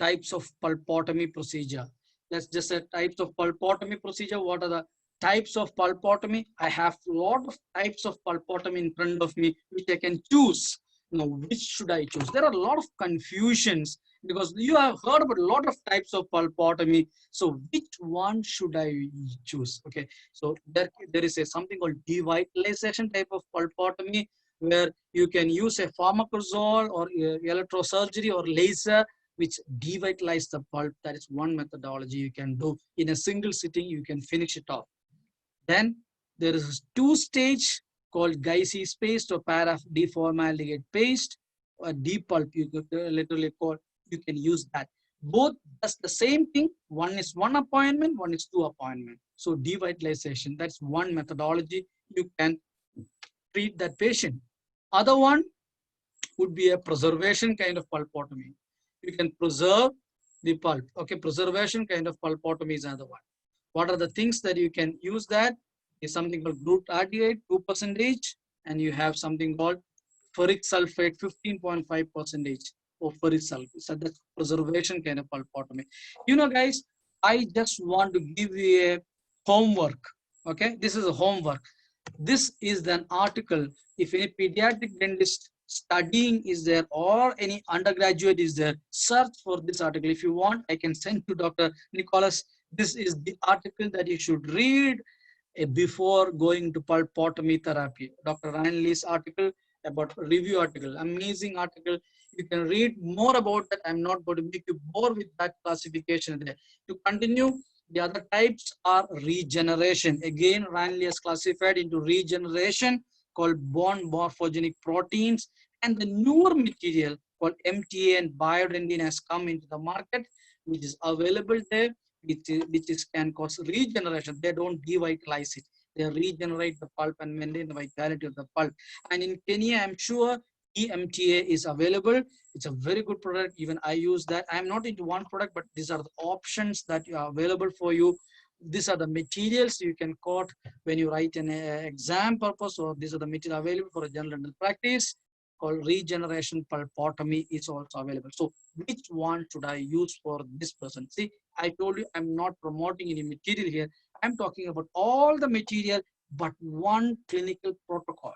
types of pulpotomy procedure. Let's just say types of pulpotomy procedure. What are the types of pulpotomy? I have a lot of types of pulpotomy in front of me, which I can choose. Now, which should I choose? There are a lot of confusions because you have heard about a lot of types of pulpotomy. So which one should I choose? Okay, so there is something called devitalization type of pulpotomy, where you can use a pharmacozole or electrosurgery or laser, which devitalize the pulp. That is one methodology you can do. In a single sitting, you can finish it off. Then there is a two-stage called Guy's paste or paraf deformaldehyde paste or depulp, you could literally call, you can use that. Both does the same thing. One is 1 appointment, one is 2 appointment. So devitalization, that's one methodology you can treat that patient. Other one would be a preservation kind of pulpotomy. You can preserve the pulp. Okay, preservation kind of pulpotomy is another one. What are the things that you can use? That is something called glutathione, 2%, and you have something called ferric sulfate, 15.5% of ferric sulfate. So that's preservation kind of pulpotomy. You know, guys, I just want to give you a homework. Okay, this is a homework. This is an article. If any pediatric dentist studying is there or any undergraduate is there, search for this article. If you want, I can send to Dr. Nicholas. This is the article that you should read before going to pulpotomy therapy. Dr. Ryan Lee's article about review article, amazing article. You can read more about that. I'm not going to make you bore with that classification there. To continue, the other types are regeneration. Again, Ryan Lee has classified into regeneration called bone morphogenic proteins, and the newer material called MTA and biodentin has come into the market, which is available there, which can cause regeneration. They don't devitalize it. They regenerate the pulp and maintain the vitality of the pulp. And in Kenya, I'm sure EMTA is available. It's a very good product. Even I use that. I'm not into one product, but these are the options that are available for you. These are the materials you can quote when you write an exam purpose, or these are the material available for a general dental practice called regeneration pulpotomy is also available. So which one should I use for this person? See, I told you I'm not promoting any material here. I'm talking about all the material, but one clinical protocol,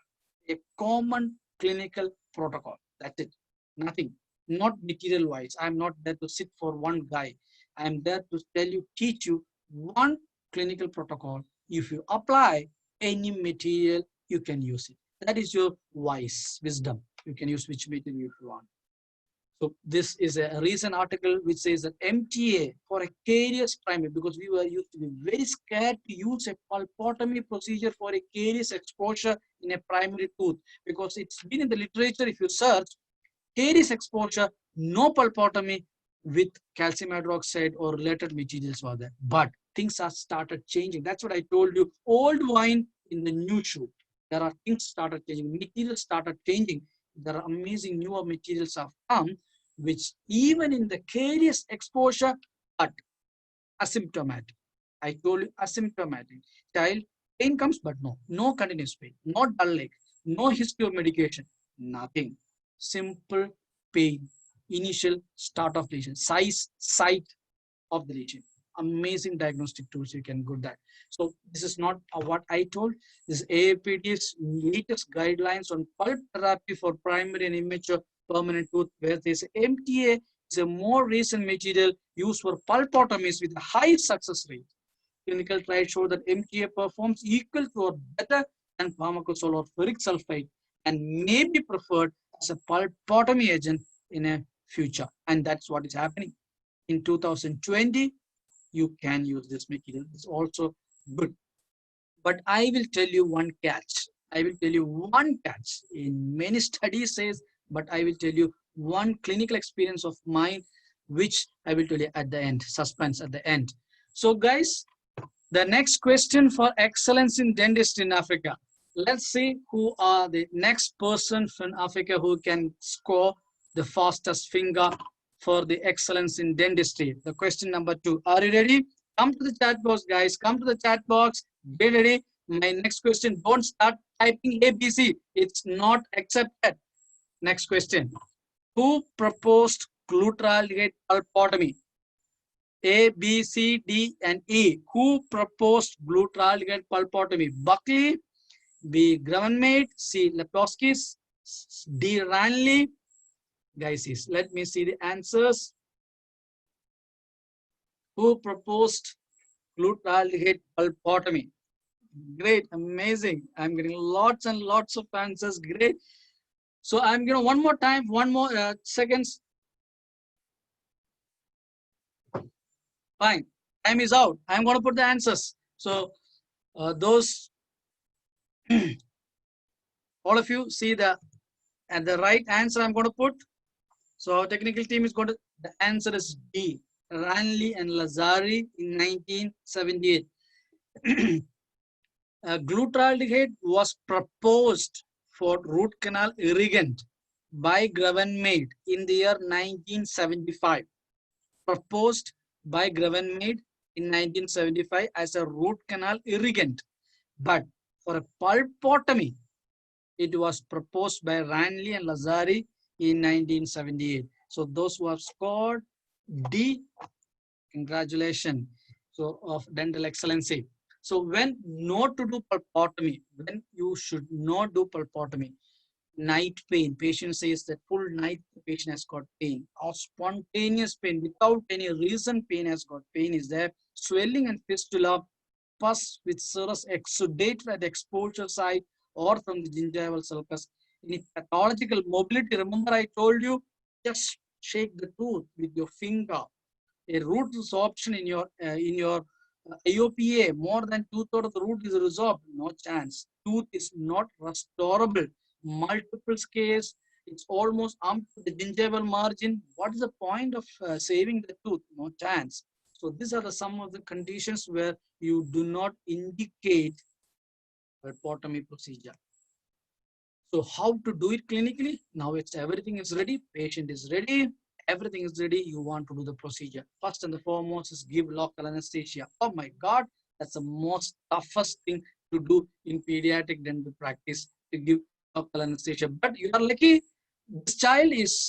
a common clinical protocol. That's it. Nothing. Not material wise. I'm not there to sit for one guy. I'm there to tell you, teach you one clinical protocol. If you apply any material, you can use it. That is your wisdom. You can use which material you want. So this is a recent article which says that MTA for a caries primary, because we were used to be very scared to use a pulpotomy procedure for a caries exposure in a primary tooth, because it's been in the literature. If you search caries exposure, no pulpotomy with calcium hydroxide or related materials were there. But things have started changing. That's what I told you. Old wine in the new shoe. There are things started changing. Materials started changing. There are amazing newer materials have come, which even in the caries exposure, but asymptomatic. I told you asymptomatic. Child, pain comes, but no continuous pain, no dull leg, no history of medication, nothing. Simple pain, initial start of lesion, size, site of the lesion. Amazing diagnostic tools you can do that. So this is not what I told. This is AAPD's latest guidelines on pulp therapy for primary and immature permanent tooth, where this MTA is a more recent material used for pulpotomies with a high success rate. Clinical trials show that MTA performs equal to or better than pharmacozole or ferric sulfate and may be preferred as a pulpotomy agent in a future. And that's what is happening. In 2020, you can use this material. It's also good. But I will tell you one catch. I will tell you one catch. In many studies says, but I will tell you one clinical experience of mine, which I will tell you at the end, suspense at the end. So guys, the next question for excellence in dentistry in Africa. Let's see who are the next person from Africa who can score the fastest finger for the excellence in dentistry. The question number 2. Are you ready? Come to the chat box, guys. Come to the chat box. Get ready. My next question. Don't start typing ABC. It's not accepted. Next question. Who proposed glutaraldehyde pulpotomy? A, B, C, D, and E. Who proposed glutaraldehyde pulpotomy? Buckley, B, Gravenmaid, C, Lepkowskis, D, Ranley. Guys, let me see the answers. Who proposed glutaraldehyde pulpotomy? Great, amazing. I'm getting lots and lots of answers. Great. So I'm going to one more time, one more seconds. Fine. Time is out. I'm going to put the answers. So those, all of you see the right answer I'm going to put. So our technical team is going to, the answer is D, Ranley and Lazari in 1978. Glutaraldehyde was proposed for root canal irrigant by Gravenmaid in the year 1975. Proposed by Gravenmaid in 1975 as a root canal irrigant. But for a pulpotomy, it was proposed by Ranley and Lazari in 1978. So those who have scored D, congratulations. So of dental excellency. So when not to do pulpotomy, when you should not do pulpotomy, night pain, patient says that full night the patient has got pain, or spontaneous pain without any reason, pain has got pain is there, swelling and fistula, pus with serous exudate at the exposure site or from the gingival sulcus. In pathological mobility, remember I told you, just shake the tooth with your finger. A root resorption in your IOPA, more than 2/3 of the root is resorbed, no chance. Tooth is not restorable. Multiple scales, it's almost up to the gingival margin. What is the point of saving the tooth? No chance. So these are some of the conditions where you do not indicate pulpotomy procedure. So how to do it clinically? Now it's everything is ready, patient is ready, everything is ready, you want to do the procedure. First and the foremost is give local anesthesia. Oh my God, that's the most toughest thing to do in pediatric dental practice, to give local anesthesia. But you are lucky, this child is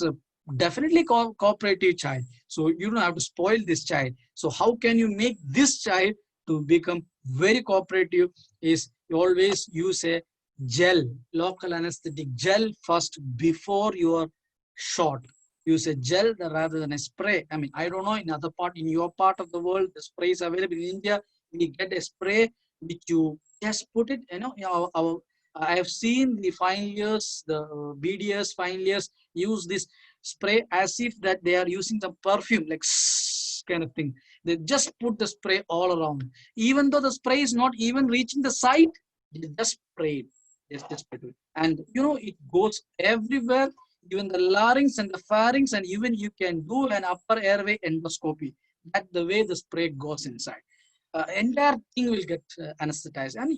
definitely cooperative child. So you don't have to spoil this child. So how can you make this child to become very cooperative is you always use a gel, local anesthetic gel first before your shot. Use a gel rather than a spray. I mean, I don't know in other part, in your part of the world, the spray is available. In India, we get a spray which you just put it, you know, I have seen the final years, the BDS final years use this spray as if that they are using some perfume, like kind of thing. They just put the spray all around. Even though the spray is not even reaching the site, they just spray it. And you know, it goes everywhere, even the larynx and the pharynx, and even you can do an upper airway endoscopy. That's the way the spray goes inside. Entire thing will get anesthetized. And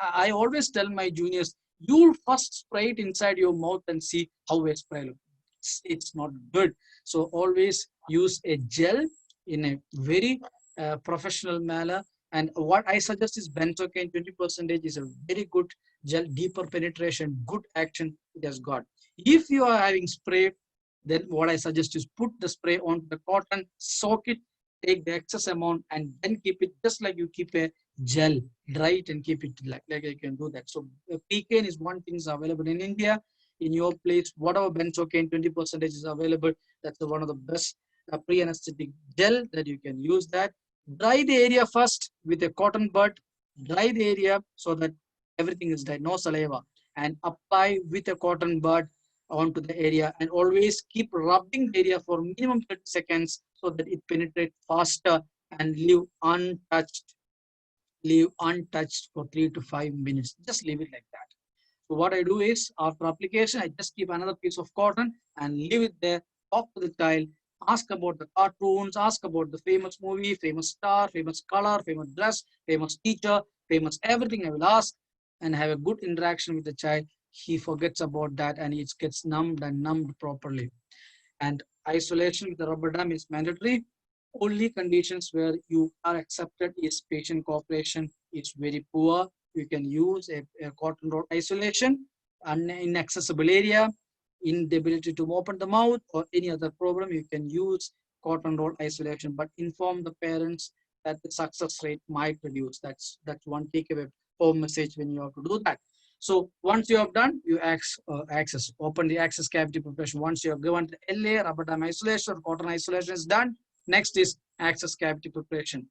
I always tell my juniors, you'll first spray it inside your mouth and see how a spray looks. It's not good. So always use a gel in a very professional manner. And what I suggest is benzocaine 20% is a very good gel, deeper penetration, good action it has got. If you are having spray, then what I suggest is put the spray onto the cotton, soak it, take the excess amount, and then keep it just like you keep a gel, dry it and keep it like you can do that. So Pcaine is one thing is available in India. In your place, whatever benzocaine 20% is available, that's one of the best pre-anesthetic gel that you can use that. Dry the area first with a cotton bud, dry the area so that everything is dry, no saliva, and apply with a cotton bud onto the area, and always keep rubbing the area for minimum 30 seconds so that it penetrates faster, and leave untouched for 3 to 5 minutes. Just leave it like that. So what I do is after application, I just keep another piece of cotton and leave it there, talk to the child, ask about the cartoons, ask about the famous movie, famous star, famous color, famous dress, famous teacher, famous everything. I will ask and have a good interaction with the child. He forgets about that and it gets numbed properly. And isolation with the rubber dam is mandatory. Only conditions where you are accepted is patient cooperation is very poor. You can use a cotton rod isolation, an inaccessible area, inability to open the mouth or any other problem, you can use cotton roll isolation, but inform the parents that the success rate might reduce. That's one takeaway home message when you have to do that. So once you have done, you open the access cavity preparation. Once you have given the LA, rubber dam isolation, or cotton isolation is done, next is access cavity preparation.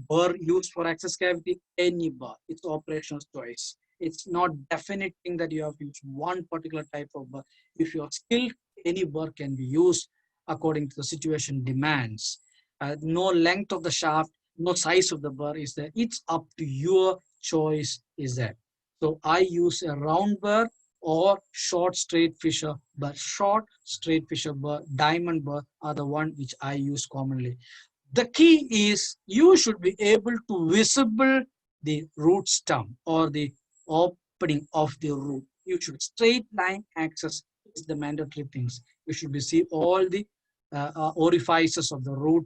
Burr used for access cavity, any burr. It's operational choice. It's not definite thing that you have to use one particular type of burr. If you're skilled, any burr can be used according to the situation demands. No length of the shaft, no size of the burr is there. It's up to your choice is there. So I use a round burr or short straight fissure burr. Short straight fissure burr, diamond burr are the one which I use commonly. The key is you should be able to visible the root stem or the opening of the root. You should straight line access is the mandatory things. You should be see all the orifices of the root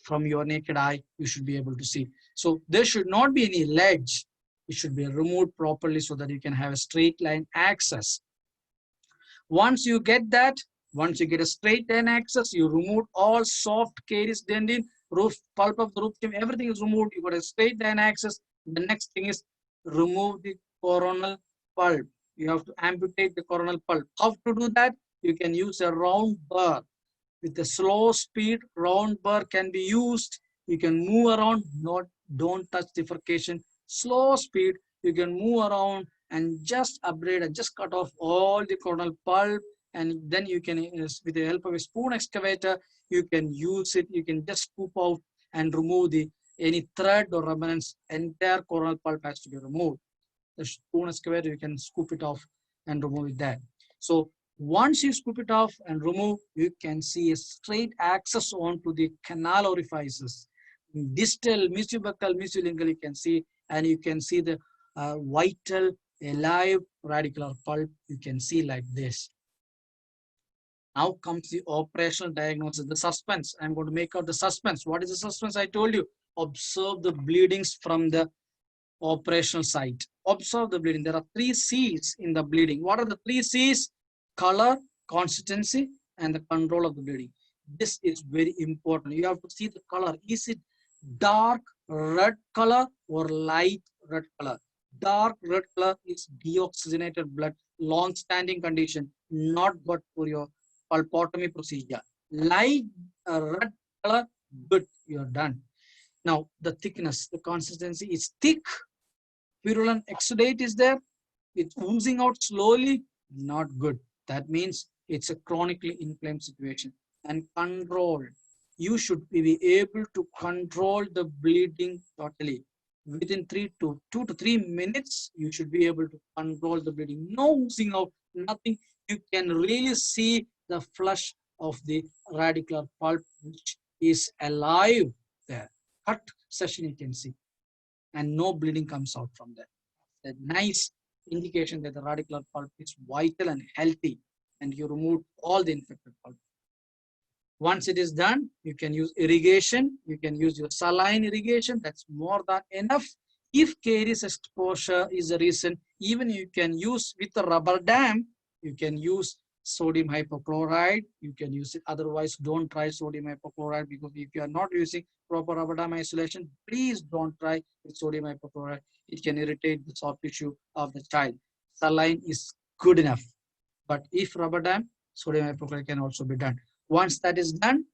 from your naked eye. You should be able to see. So there should not be any ledge. It should be removed properly so that you can have a straight line access. Once you get that, once you get a straight line access, you remove all soft caries, dentin, roof, pulp of the roof stem, everything is removed. You got a straight line access. The next thing is remove the coronal pulp. You have to amputate the coronal pulp. How to do that? You can use a round burr. With a slow speed, round burr can be used. You can move around, don't touch bifurcation. Slow speed, you can move around and just abrade and just cut off all the coronal pulp, and then you can, with the help of a spoon excavator, you can use it. You can just scoop out and remove any thread or remnants. Entire coronal pulp has to be removed. The spoon excavator, you can scoop it off and remove it there. So once you scoop it off and remove, you can see a straight access onto the canal orifices. Distal, mesiobuccal, mesiolingual, you can see, and you can see the vital, alive radicular pulp. You can see like this. Now comes the operational diagnosis, the suspense. I'm going to make out the suspense. What is the suspense? I told you, observe the bleedings from the operational site. Observe the bleeding. There are 3 C's in the bleeding. What are the 3 C's? Color, consistency, and the control of the bleeding. This is very important. You have to see the color. Is it dark red color or light red color? Dark red color is deoxygenated blood, long-standing condition, not good for your pulpotomy procedure. Light red color, good, you're done. Now, the thickness, the consistency is thick. Purulent exudate is there. It's oozing out slowly, not good. That means it's a chronically inflamed situation. And controlled. You should be able to control the bleeding totally. Within 2 to 3 minutes, you should be able to control the bleeding. No oozing out, nothing. You can really see the flush of the radicular pulp, which is alive there. Cut section you can see. And no bleeding comes out from there. A nice indication that the radicular pulp is vital and healthy, and you remove all the infected pulp. Once it is done, you can use irrigation. You can use your saline irrigation. That's more than enough. If caries exposure is the reason, even you can use with the rubber dam, you can use sodium hypochlorite. You can use it. Otherwise, don't try sodium hypochlorite, because if you are not using proper rubber dam isolation, please don't try with sodium hypochlorite. It can irritate the soft tissue of the child. Saline is good enough. But if rubber dam, sodium hypochlorite can also be done. Once that is done,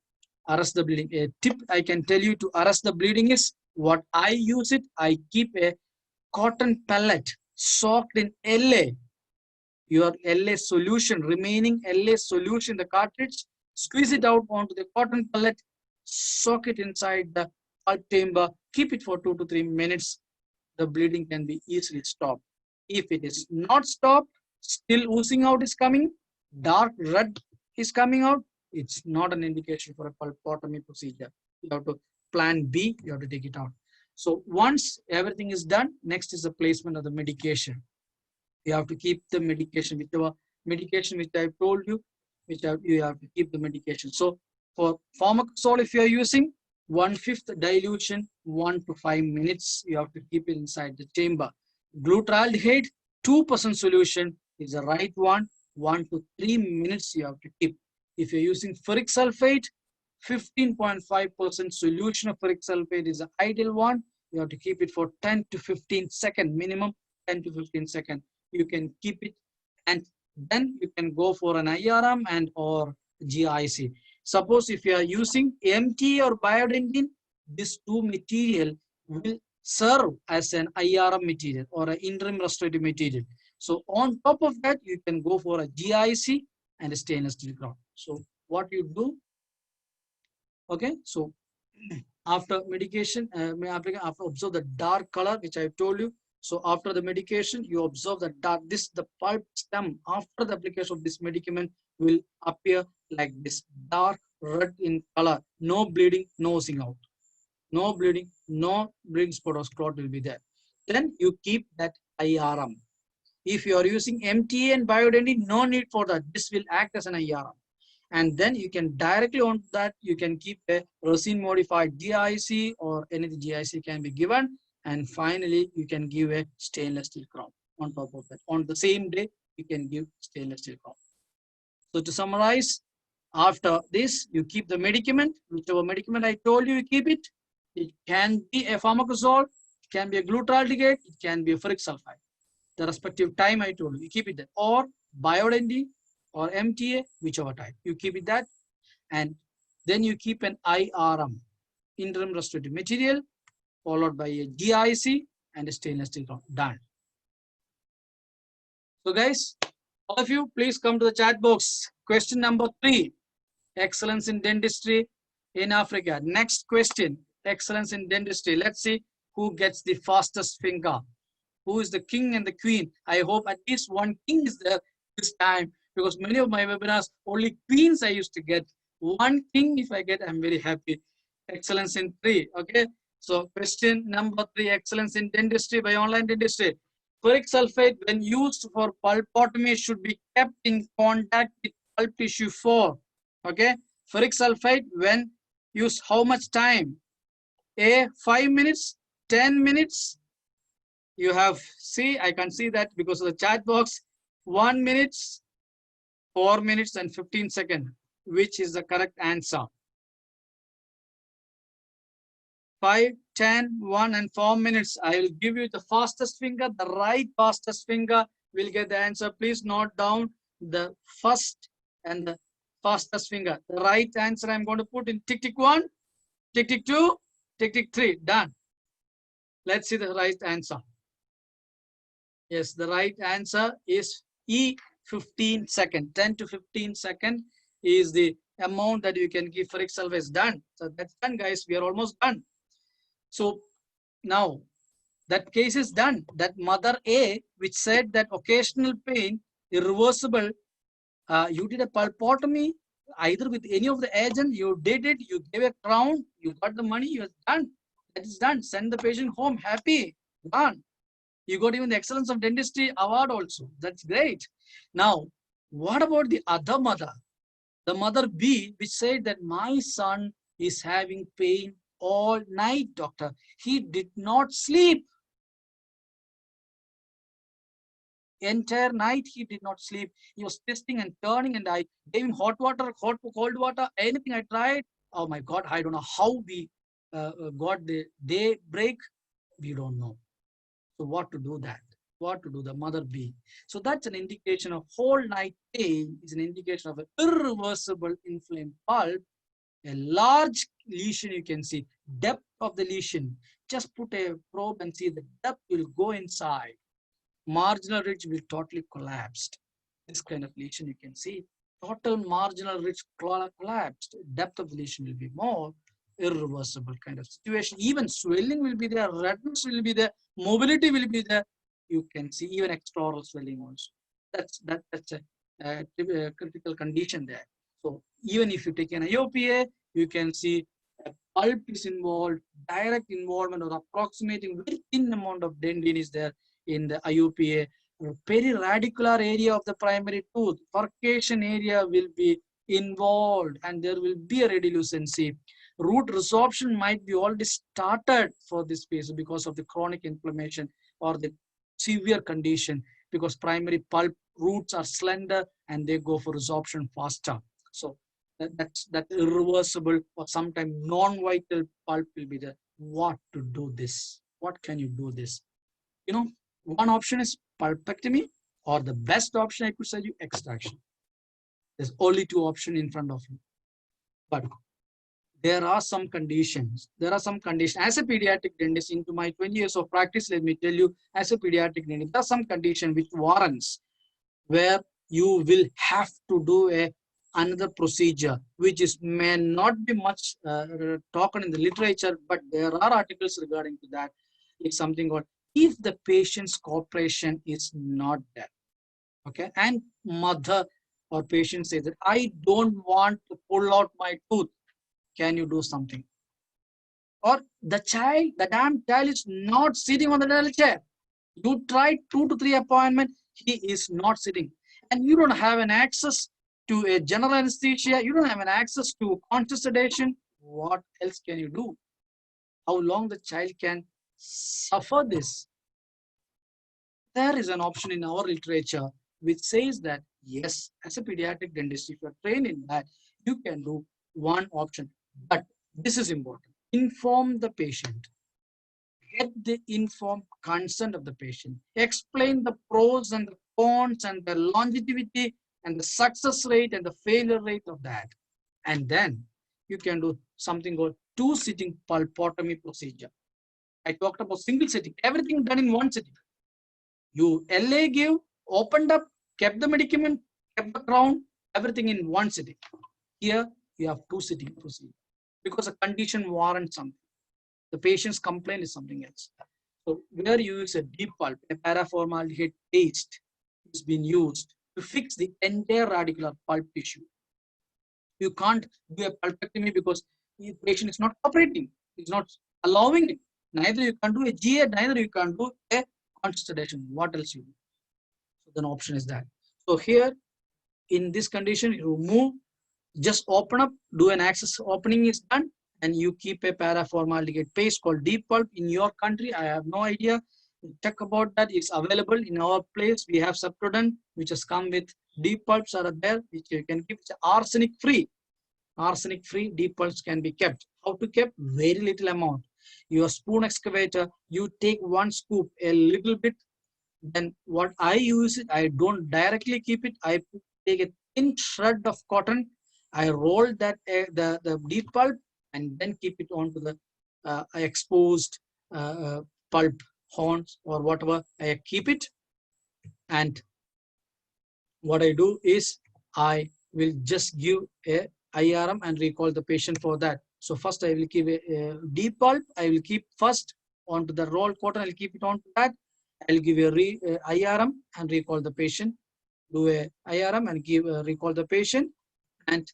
arrest the bleeding. A tip I can tell you to arrest the bleeding is, what I use it, I keep a cotton pellet soaked in LA. Your LA solution, remaining LA solution, the cartridge, squeeze it out onto the cotton pellet, soak it inside the pulp chamber, keep it for 2 to 3 minutes. The bleeding can be easily stopped. If it is not stopped, still oozing out is coming, dark red is coming out, it's not an indication for a pulpotomy procedure. You have to plan B, you have to take it out. So once everything is done, next is the placement of the medication. You have to keep the medication, whichever medication which I told you, you have to keep the medication. So for Formacosol, if you are using 1/5 dilution, 1 to 5 minutes, you have to keep it inside the chamber. Glutaraldehyde, 2% solution is the right one. 1 to 3 minutes you have to keep. If you're using ferric sulfate, 15.5% solution of ferric sulfate is the ideal one. You have to keep it for 10 to 15 seconds, minimum 10 to 15 seconds. You can keep it, and then you can go for an IRM and or GIC. Suppose if you are using MTA or biodentin, these two material will serve as an IRM material or an interim restorative material. So on top of that, you can go for a GIC and a stainless steel crown. So what you do, okay, so after medication, after observe the dark color which I told you. So after the medication, you observe the dark, the pulp stem after the application of this medicament will appear like this, dark red in color, no bleeding, no oozing out. No bleeding, no bleeding spot or clot will be there. Then you keep that IRM. If you are using MTA and biodentin, no need for that. This will act as an IRM. And then you can directly on that, you can keep a resin modified GIC or anything GIC can be given. And finally, you can give a stainless steel crown on top of that. On the same day, you can give stainless steel crown. So to summarize, after this, you keep the medicament, whichever medicament I told you, you keep it. It can be a pharmacosol, it can be a glutaraldehyde, it can be a ferric sulfide. The respective time I told you, you keep it there. Or biodentin or MTA, whichever type, you keep it that. And then you keep an IRM, interim restorative material, followed by a GIC and a stainless steel crown. Done. So guys, all of you, please come to the chat box. Question number 3, excellence in dentistry in Africa. Next question, excellence in dentistry. Let's see who gets the fastest finger. Who is the king and the queen? I hope at least one king is there this time, because many of my webinars, only queens I used to get. One king, if I get, I'm very happy. Excellence in 3, okay? So question number 3, excellence in dentistry by online dentistry. Ferric sulfate, when used for pulpotomy, should be kept in contact with pulp tissue for, okay? Ferric sulfate, when used, how much time? A, 5 minutes, 10 minutes. You have, see, I can see that because of the chat box, 1 minute, 4 minutes and 15 seconds. Which is the correct answer? 5, 10, 1 and 4 minutes. I will give you the fastest finger. The right fastest finger will get the answer. Please note down the first and the fastest finger. The right answer I'm going to put in tick tick 1, tick tick 2, tick tick 3. Done. Let's see the right answer. Yes, the right answer is E, 15 seconds. 10 to 15 seconds is the amount that you can give ferric sulfate. Done. So that's done, guys. We are almost done. So now that case is done. That mother A, which said that occasional pain, irreversible, you did a pulpotomy, either with any of the agent, you did it, you gave a crown, you got the money, you're done. That is done. Send the patient home happy. Done. You got even the Excellence of Dentistry award also. That's great. Now, what about the other mother? The mother B, which said that my son is having pain all night, doctor. He did not sleep. Entire night he did not sleep. He was twisting and turning, and I gave him hot water, hot cold water, anything I tried. Oh my God, I don't know how we got the day break. We don't know. So what to do that? What to do, the mother B? So that's an indication of whole night pain is an indication of an irreversible inflamed pulp. A large lesion you can see, depth of the lesion. Just put a probe and see the depth will go inside. Marginal ridge will totally collapsed. This kind of lesion you can see. Total marginal ridge collapsed. Depth of the lesion will be more. Irreversible kind of situation. Even swelling will be there, redness will be there, mobility will be there. You can see even extraoral swelling also. That's a critical condition there. So even if you take an IOPA, you can see a pulp is involved, direct involvement or approximating very thin amount of dentin is there in the IOPA. Periradicular area of the primary tooth, furcation area will be involved, and there will be a radiolucency. Root resorption might be already started for this patient because of the chronic inflammation or the severe condition, because primary pulp roots are slender and they go for resorption faster. So that's irreversible or sometimes non-vital pulp will be there. What to do this? What can you do this? You know, one option is pulpectomy, or the best option I could say you extraction. There's only two options in front of you. But there are some conditions. There are some conditions. As a pediatric dentist, into my 20 years of practice, let me tell you, as a pediatric dentist, there are some conditions which warrants where you will have to do another procedure, which may not be much talked in the literature, but there are articles regarding to that. It's something called, if the patient's cooperation is not there, okay, and mother or patient says that I don't want to pull out my tooth, can you do something? Or the damn child is not sitting on the dental chair. You tried 2 to 3 appointments, he is not sitting. And you don't have an access to a general anesthesia, you don't have an access to conscious sedation. What else can you do? How long the child can suffer this? There is an option in our literature which says that, yes, as a pediatric dentist, if you are trained in that, you can do one option. But this is important. Inform the patient. Get the informed consent of the patient. Explain the pros and the cons and the longevity and the success rate and the failure rate of that. And then you can do something called 2-sitting pulpotomy procedure. I talked about single sitting, everything done in one sitting. You LA give, opened up, kept the medicament, kept the crown, everything in one sitting. Here you have 2-sitting procedure because a condition warrants something. The patient's complaint is something else. So where you use a deep pulp, a paraformaldehyde paste is being used to fix the entire radicular pulp tissue. You can't do a pulpectomy because the patient is not cooperating. It's not allowing it. Neither you can do a GA, neither you can do a conscious sedation. What else you do? So then option is that. So here in this condition, you move, just open up, do an access opening is done, and you keep a paraformaldehyde paste called deep pulp. In your country, I have no idea. Check about that. It's available in our place. We have Subtrodent, which has come with deep pulps are there, which you can keep. It's arsenic free. Arsenic free deep pulps can be kept. How to keep? Very little amount. Your spoon excavator, you take 1 scoop, a little bit. Then what I use it, I don't directly keep it. I take a thin shred of cotton. I roll that the deep pulp and then keep it onto the exposed pulp horns or whatever. I keep it, and what I do is I will just give a IRM and recall the patient for that. So first I will give a deep pulp. I will keep first onto the rolled cotton. I'll keep it onto that. I'll give a IRM and recall the patient. Do a IRM and give recall the patient. And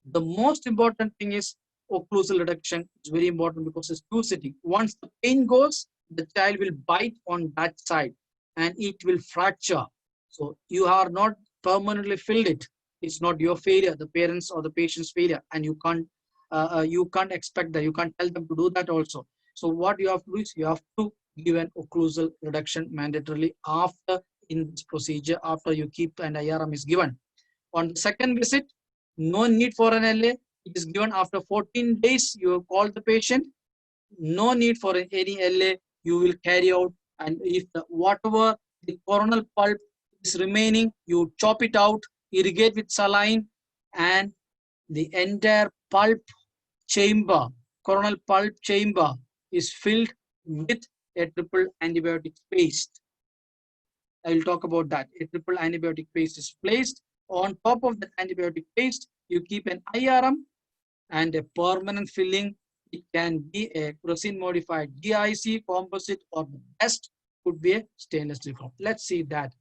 the most important thing is occlusal reduction. It's very important because it's 2-sitting. Once the pain goes, the child will bite on that side and it will fracture. So you are not permanently filled it. It's not your failure, the parents or the patient's failure, and you can't expect that. You can't tell them to do that also. So what you have to do is you have to give an occlusal reduction mandatorily after in this procedure, after you keep an IRM is given. On the second visit, no need for an LA. It is given after 14 days. You call the patient. No need for any LA. You will carry out, and if whatever the coronal pulp is remaining, you chop it out, irrigate with saline, and the entire pulp chamber, coronal pulp chamber, is filled with a triple antibiotic paste. I will talk about that. A triple antibiotic paste is placed. On top of the antibiotic paste, you keep an IRM and a permanent filling. It can be a resin modified GIC composite, or the best could be a stainless steel. Let's see that.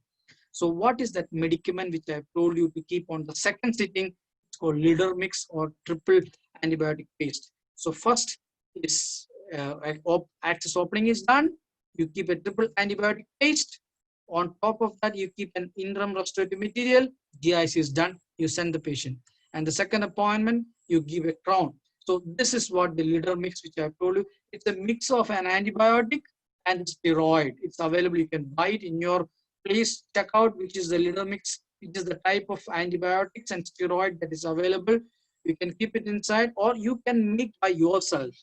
So what is that medicament which I have told you to keep on the second sitting? It's called leader mix or triple antibiotic paste. So first is access opening is done. You keep a triple antibiotic paste. On top of that, you keep an interim restorative material. GIC is done. You send the patient. And the second appointment, you give a crown. So this is what the leader mix, which I have told you. It's a mix of an antibiotic and steroid. It's available. You can buy it in your please check out which is the litter mix, which is the type of antibiotics and steroid that is available. You can keep it inside or you can make by yourself.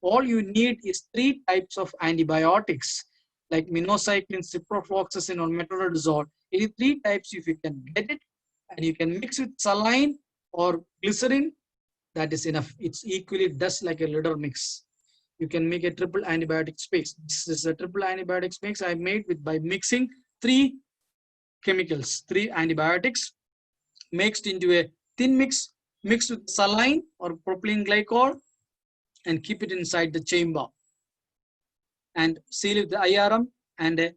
All you need is 3 types of antibiotics like minocycline, ciprofloxacin, or metronidazole. Any 3 types, if you can get it and you can mix with saline or glycerin, that is enough. It's equally does like a litter mix. You can make a triple antibiotic mix. This is a triple antibiotics mix I made with by mixing 3 chemicals, 3 antibiotics mixed into a thin mix, mixed with saline or propylene glycol, and keep it inside the chamber and seal with the IRM and a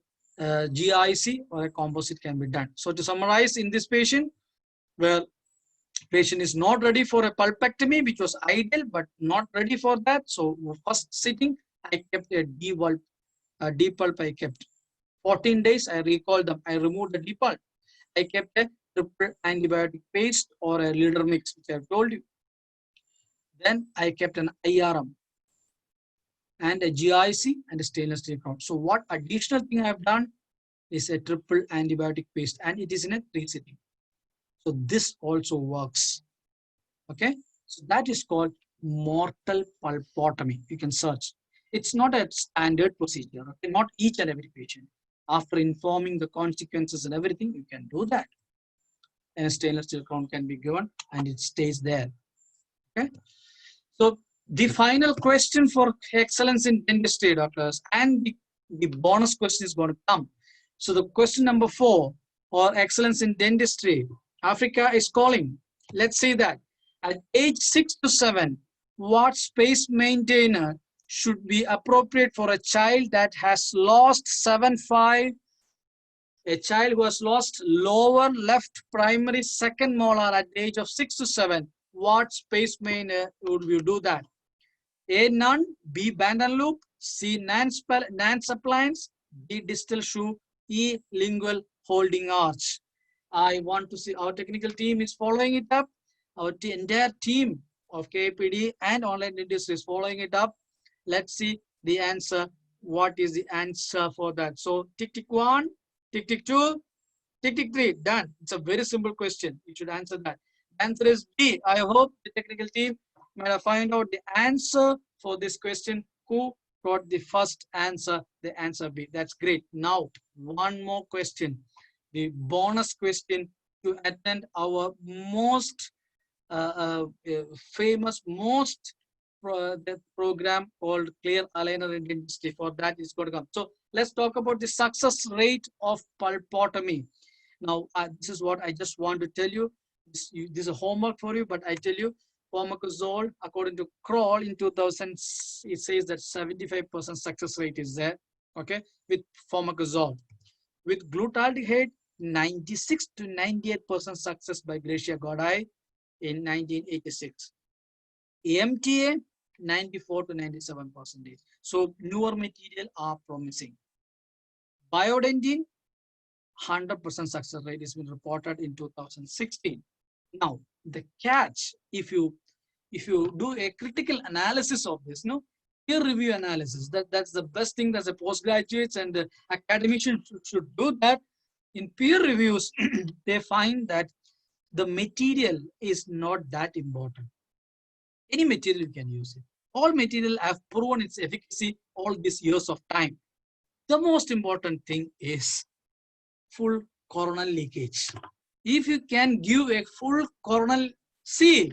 GIC or a composite can be done. So to summarize, in this patient where patient is not ready for a pulpectomy, which was ideal but not ready for that, so first sitting I kept a depulp. I kept 14 days. I recall them. I removed the depulp. I kept a triple antibiotic paste or a litter mix, which I have told you. Then I kept an IRM and a GIC and a stainless steel crown. So what additional thing I have done is a triple antibiotic paste, and it is in a 3 sitting. So this also works. Okay, so that is called mortal pulpotomy. You can search. It's not a standard procedure. Okay? Not each and every patient. After informing the consequences and everything, you can do that. And a stainless steel crown can be given and it stays there. Okay. So the final question for excellence in dentistry, doctors, and the bonus question is going to come. So the question number 4, or excellence in dentistry, Africa is calling. Let's say that at age 6 to 7, what space maintainer should be appropriate for a child that has lost 7.5, a child who has lost lower left primary second molar at the age of 6 to 7, what space maintainer would you do that? A, none, B, band and loop, C, Nance appliance, D, distal shoe, E, lingual holding arch. I want to see our technical team is following it up. Our entire team of KAPD and online dentistry is following it up. Let's see the answer. What is the answer for that? So tick tick 1, tick tick 2, tick tick 3. Done. It's a very simple question. You should answer that. Answer is B. I hope the technical team might find out the answer for this question. Who got the first answer? The answer B. That's great. Now, one more question. The bonus question to attend our most famous, the program called Clear Aligner in Dentistry. For that is going to come. So let's talk about the success rate of pulpotomy. Now, this is what I just want to tell you. This is a homework for you, but I tell you, Fomacazole, according to Kroll in 2000, it says that 75% success rate is there, okay, with Fomacazole. With glutaldehyde, 96 to 98% success by Gracia Godai in 1986. EMTA, 94 to 97%. So newer material are promising. Biodentine, 100% success rate has been reported in 2016. Now, the catch, if you do a critical analysis of this, peer review analysis, that's the best thing that the postgraduates and the academicians should do that. In peer reviews, they find that the material is not that important. Any material you can use it. All material have proven its efficacy all these years of time. The most important thing is full coronal leakage. If you can give a full coronal seal,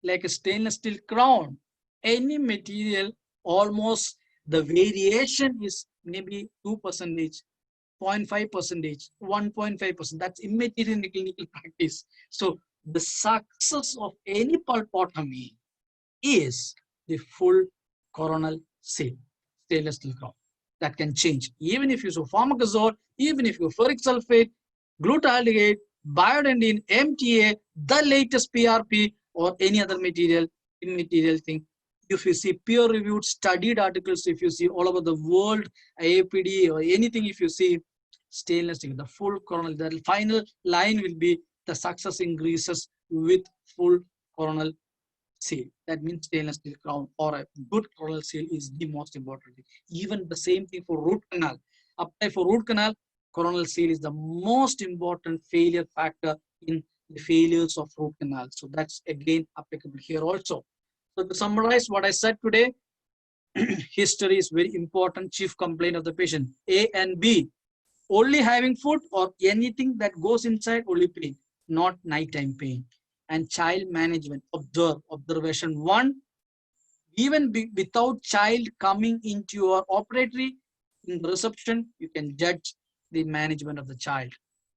like a stainless steel crown, any material, almost the variation is maybe 2%, 0.5%, 1.5%. That's immaterial in clinical practice. So the success of any pulpotomy is the full coronal seal, stainless steel crown. That can change. Even if you use Fomacazole, even if you ferric sulfate, glutaldehyde, biodentine, MTA, the latest PRP, or any other material, immaterial thing. If you see peer-reviewed studied articles, if you see all over the world, AAPD or anything, if you see stainless steel, the full coronal, the final line will be the success increases with full coronal seal. That means stainless steel crown or a good coronal seal is the most important thing. Even the same thing for root canal. Apply for root canal, Coronal seal is the most important failure factor in the failures of root canal. So that's again applicable here also. So to summarize what I said today, history is very important. Chief complaint of the patient, A and B, only having food or anything that goes inside, only pain, not nighttime pain. And child management, observation 1, even without child coming into your operatory, in the reception, you can judge the management of the child.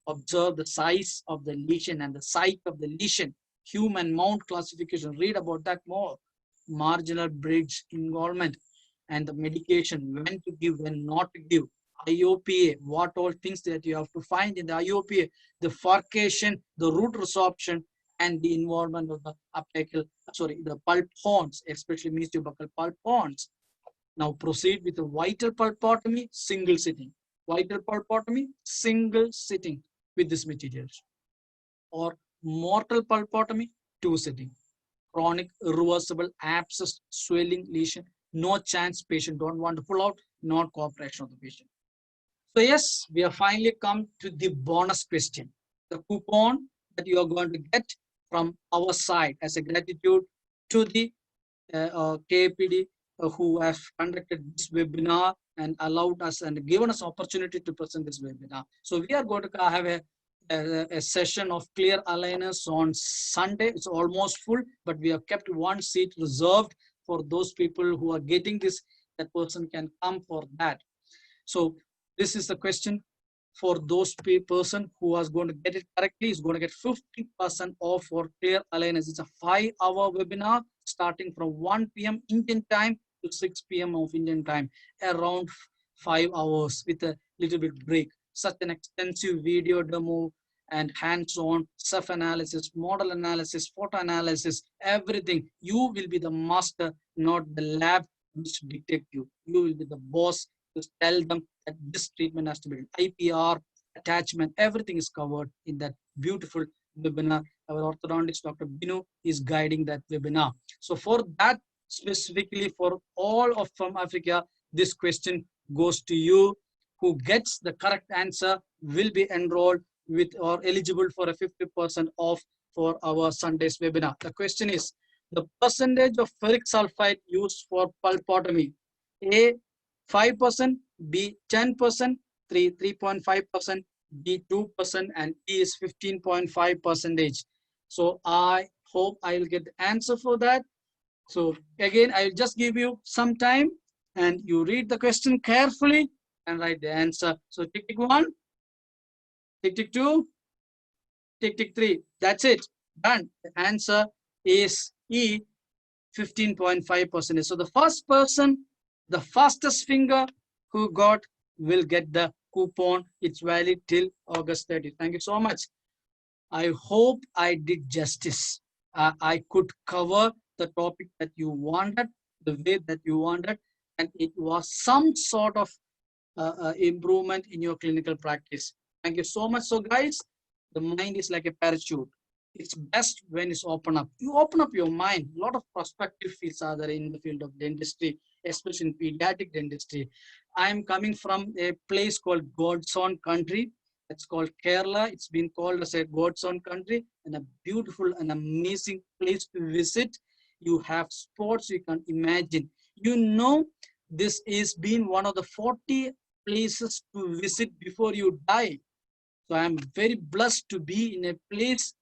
Observe the size of the lesion and the site of the lesion. Human mount classification, read about that more. Marginal bridge involvement and the medication, when to give, when not to give. IOPA, what all things that you have to find in the IOPA, the furcation, the root resorption, and the involvement of the apical, the pulp horns, especially mesobuccal pulp horns. Now proceed with the vital pulpotomy, single sitting. Vital pulpotomy, single sitting with this materials. Or mortal pulpotomy, 2 sitting. Chronic irreversible abscess, swelling, lesion, no chance, patient don't want to pull out, not cooperation of the patient. So yes, we have finally come to the bonus question. The coupon that you are going to get from our side as a gratitude to the KAPD who have conducted this webinar and allowed us and given us opportunity to present this webinar. So we are going to have a session of clear aligners on Sunday. It's almost full, but we have kept one seat reserved for those people who are getting this. That person can come for that. So this is the question for those person who is going to get it correctly is going to get 50% off for clear aligners. It's a 5-hour webinar starting from 1 p.m. Indian time to 6 p.m. of Indian time, around 5 hours with a little bit break. Such an extensive video demo and hands-on self-analysis, model analysis, photo analysis, everything. You will be the master, not the lab which dictate you. You will be the boss to tell them that this treatment has to be IPR, attachment, everything is covered in that beautiful webinar. Our orthodontist, Dr. Binu, is guiding that webinar. So for that, specifically for all of from Africa, this question goes to you. Who gets the correct answer will be enrolled with or eligible for a 50% off for our Sunday's webinar. The question is, the percentage of ferric sulfide used for pulpotomy. A, 5%, B, 10%, 3.5%, D, 2%, and E is 15.5%. So I hope I will get the answer for that. So again, I will just give you some time and you read the question carefully and write the answer. So tick 1, tick 2, tick 3. That's it. Done. The answer is E, 15.5%. So the first person, the fastest finger who got will get the coupon. It's valid till August 30th. Thank you so much. I hope I did justice. I could cover the topic that you wanted, the way that you wanted, and it was some sort of improvement in your clinical practice. Thank you so much. So guys, the mind is like a parachute. It's best when it's open up. You open up your mind. A lot of prospective fields are there in the field of dentistry, especially in pediatric dentistry. I'm coming from a place called God's own country. It's called Kerala. It's been called as a God's own country and a beautiful and amazing place to visit. You have sports you can imagine. You know, this is been one of the 40 places to visit before you die. So I'm very blessed to be in a place.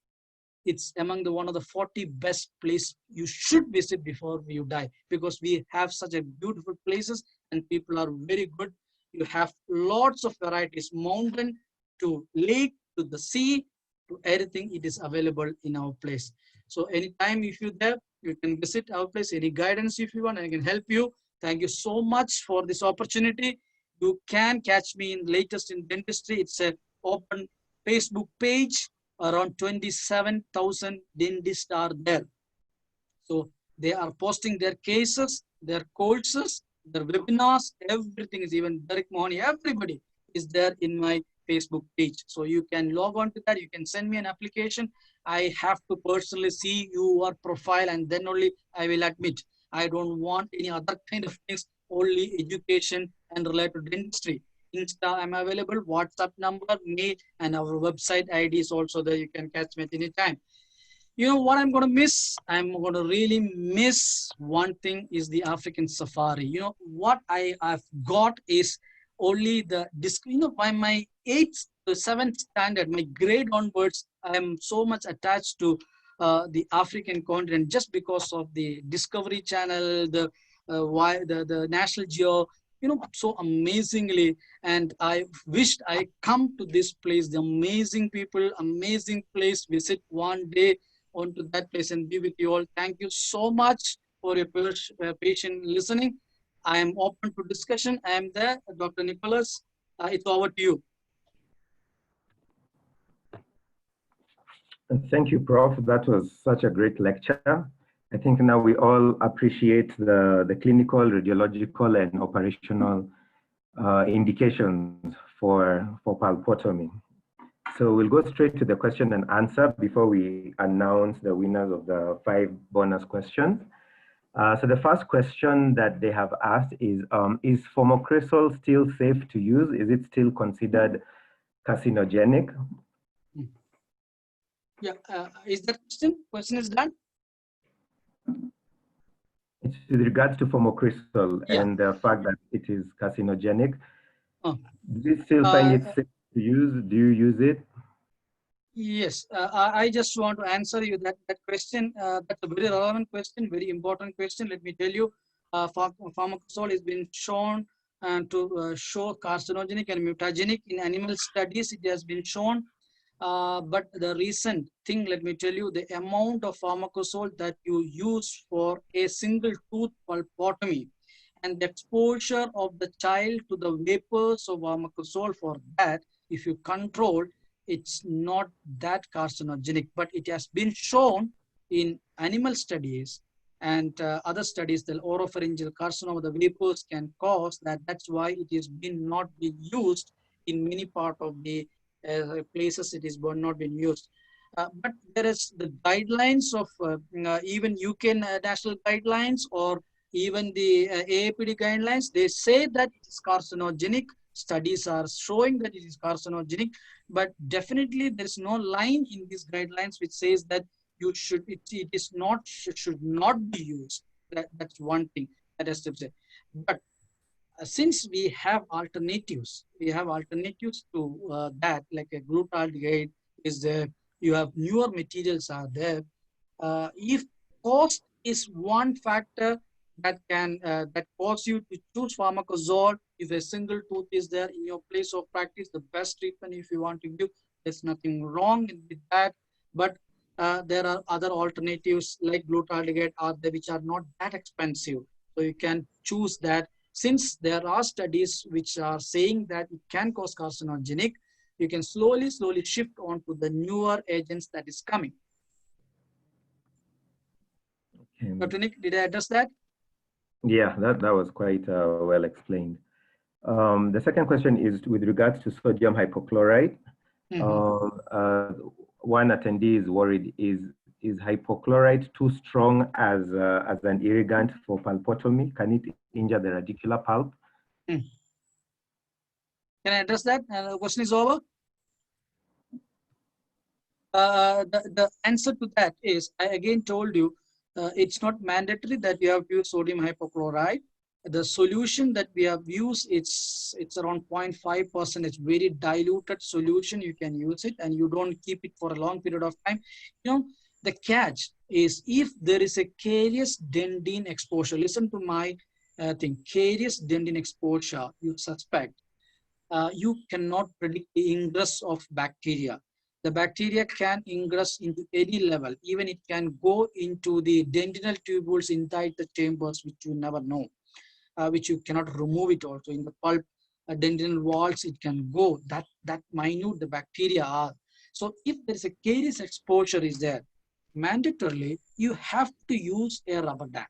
It's among the one of the 40 best places you should visit before you die, because we have such a beautiful places and people are very good. You have lots of varieties, mountain to lake to the sea to everything. It is available in our place. So anytime if you're there, you can visit our place. Any guidance if you want, I can help you. Thank you so much for this opportunity. You can catch me in Latest in Dentistry. It's an open Facebook page. Around 27,000 dentists are there. So they are posting their cases, their courses, their webinars, everything is, even Derek Mohani, everybody is there in my Facebook page. So you can log on to that. You can send me an application. I have to personally see your profile and then only I will admit. I don't want any other kind of things, only education and related dentistry. Insta, I'm available. WhatsApp number, mail, and our website ID is also there. You can catch me at any time. You know what I'm going to miss? I'm going to really miss one thing is the African safari. You know, what I've got is only the, by my 8th to 7th standard, my grade onwards, I am so much attached to the African continent just because of the Discovery Channel, the National Geo, so amazingly. And I wished I come to this place, the amazing people, amazing place, visit one day onto that place and be with you all. Thank you so much for your patient listening. I am open to discussion. I am there. Dr. Nicholas, it's over to you. Thank you, Prof. That was such a great lecture. I think now we all appreciate the clinical, radiological, and operational indications for pulpotomy. So we'll go straight to the question and answer before we announce the winners of the 5 bonus questions. So the first question that they have asked is formocresol still safe to use? Is it still considered carcinogenic? Yeah, is that question? Question is done? It's with regards to formocresol and the fact that it is carcinogenic. Do you still find it safe to use? Do you use it? Yes, I just want to answer you that question. That's a very relevant question, very important question. Let me tell you, formocresol has been shown to show carcinogenic and mutagenic in animal studies. It has been shown. But the recent thing, let me tell you, the amount of formocresol that you use for a single tooth pulpotomy and the exposure of the child to the vapors of formocresol for that, if you control, it's not that carcinogenic, but it has been shown in animal studies and other studies that oropharyngeal carcinoma, the vapors can cause that. That's why it is not being used in many part of the places it is not been used. But there is the guidelines of even UK national guidelines or even the AAPD guidelines. They say that it is carcinogenic. Studies are showing that it is carcinogenic, but definitely there is no line in these guidelines which says that you should, it is not, should not be used. That's one thing that has to be said. But since we have alternatives to that, like a glutaldehyde is there, you have newer materials are there. If cost is one factor that can that cause you to choose formocresol, if a single tooth is there in your place of practice, the best treatment if you want to give, there's nothing wrong with that. But there are other alternatives like glutaldehyde are there, which are not that expensive, so you can choose that. Since there are studies which are saying that it can cause carcinogenic, you can slowly shift on to the newer agents that is coming. Okay. Dr. Nick, did I address that? Yeah, that was quite well explained. The second question is with regards to sodium hypochlorite. One attendee is worried, is hypochlorite too strong as an irrigant for pulpotomy? Can it injure the radicular pulp? Can I address that? The question is over. The answer to that is, I again told you, it's not mandatory that you have to use sodium hypochlorite. The solution that we have used, it's around 0.5%. It's very diluted solution. You can use it and you don't keep it for a long period of time. You know, the catch is if there is a carious dendine exposure, listen to my thing, carious dendine exposure, you suspect, you cannot predict the ingress of bacteria. The bacteria can ingress into any level. Even it can go into the dentinal tubules inside the chambers, which you never know, which you cannot remove it also. In the pulp dentinal walls, it can go. That minute the bacteria are. So if there is a carious exposure is there, mandatorily, you have to use a rubber dam.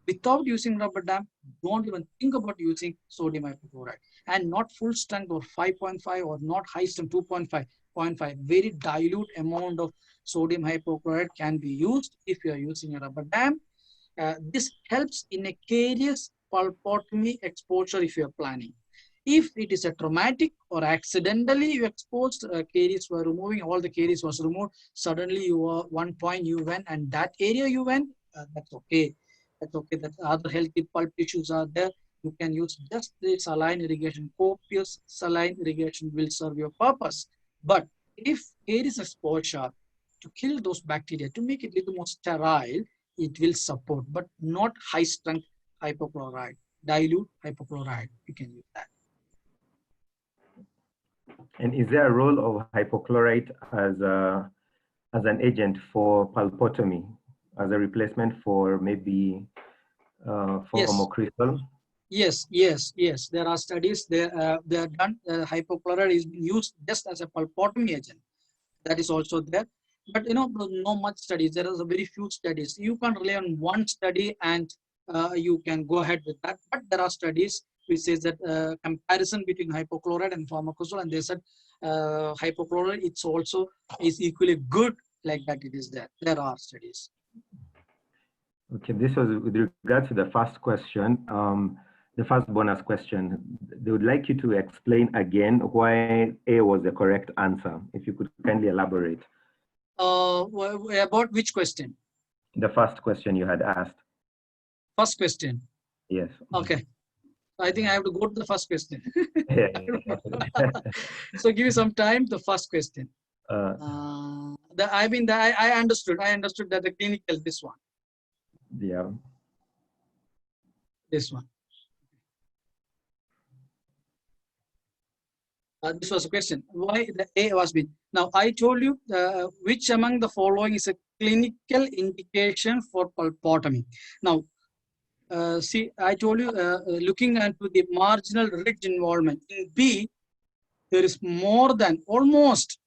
Without using rubber dam, don't even think about using sodium hypochlorite. And not full strength or 5.5 or not high strength 2.5. 0.5, very dilute amount of sodium hypochlorite can be used if you are using a rubber dam. This helps in a carious pulpotomy exposure if you are planning. If it is a traumatic or accidentally you exposed, caries were removing, all the caries was removed, suddenly you were one point you went and that area you went, that's okay. That's okay. That other healthy pulp tissues are there. You can use just the saline irrigation. Copious saline irrigation will serve your purpose. But if caries exposure to kill those bacteria, to make it a little more sterile, it will support, but not high strength hypochlorite. Dilute hypochlorite, you can use that. And is there a role of hypochlorite as an agent for pulpotomy, as a replacement for maybe for Yes. homocrystal? Yes, yes, yes. There are studies. They are done. Hypochlorite is used just as a pulpotomy agent. That is also there. But no much studies. There is a very few studies. You can't rely on one study and you can go ahead with that. But there are studies which says that comparison between hypochlorite and pharmacosol, and they said hypochlorite it's also is equally good like that. It is there. There are studies. Okay, this was with regard to the first question. The first bonus question, they would like you to explain again why A was the correct answer. If you could kindly elaborate. About which question? The first question you had asked. First question. Yes. Okay. I think I have to go to the first question. Yeah. So give me some time. The first question. I understood. I understood that the clinical, this one. Yeah. This one. This was a question. Why the A was B? Now I told you which among the following is a clinical indication for pulpotomy. Now, see, I told you looking into the marginal ridge involvement in B, there is more than almost.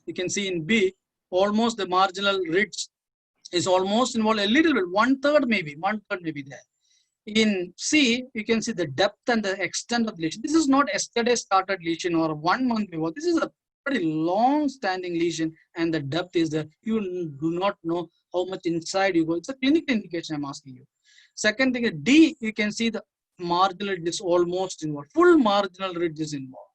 You can see in B, almost the marginal ridge is almost involved a little bit, one third maybe there. In C, you can see the depth and the extent of the lesion. This is not yesterday started lesion or 1 month before. This is a pretty long-standing lesion, and the depth is there. You do not know how much inside you go. It's a clinical indication I'm asking you. Second thing is D, you can see the marginal ridge is almost involved. Full marginal ridge is involved.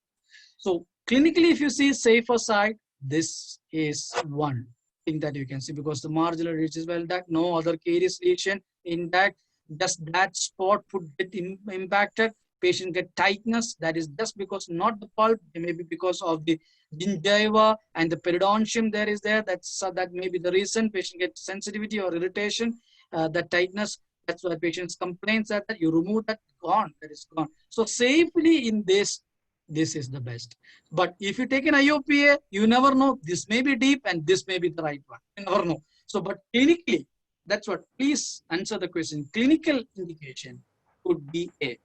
So clinically, if you see safer side, this is one thing that you can see because the marginal ridge is well done. No other caries lesion in that. Just that spot would get impacted. Patient get tightness. That is just because not the pulp, maybe because of the gingiva and the periodontium there is there. That may be the reason patient gets sensitivity or irritation. The tightness. That's why patients complains that you remove that, gone. That is gone. So safely in this is the best. But if you take an IOPA, you never know. This may be deep and this may be the right one. You never know. So, but clinically, that's what. Please answer the question. Clinical indication could be A.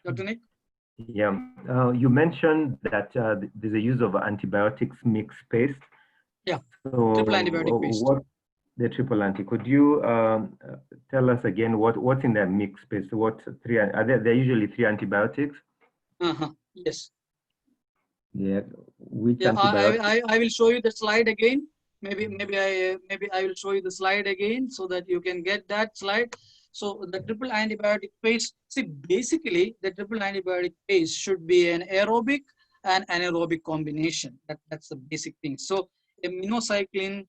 Dr. Nick? Yeah. You mentioned that there's a use of antibiotics mixed paste. Yeah. So triple antibiotic paste. The triple anti. Could you tell us again what's in the mixed paste? What three are there? There usually 3 antibiotics. Yes. Yeah. Which yeah, antibiotics? I will show you the slide again. Maybe I will show you the slide again so that you can get that slide. So the triple antibiotic paste. See, basically the triple antibiotic paste should be an aerobic and anaerobic combination. That's the basic thing. So a minocycline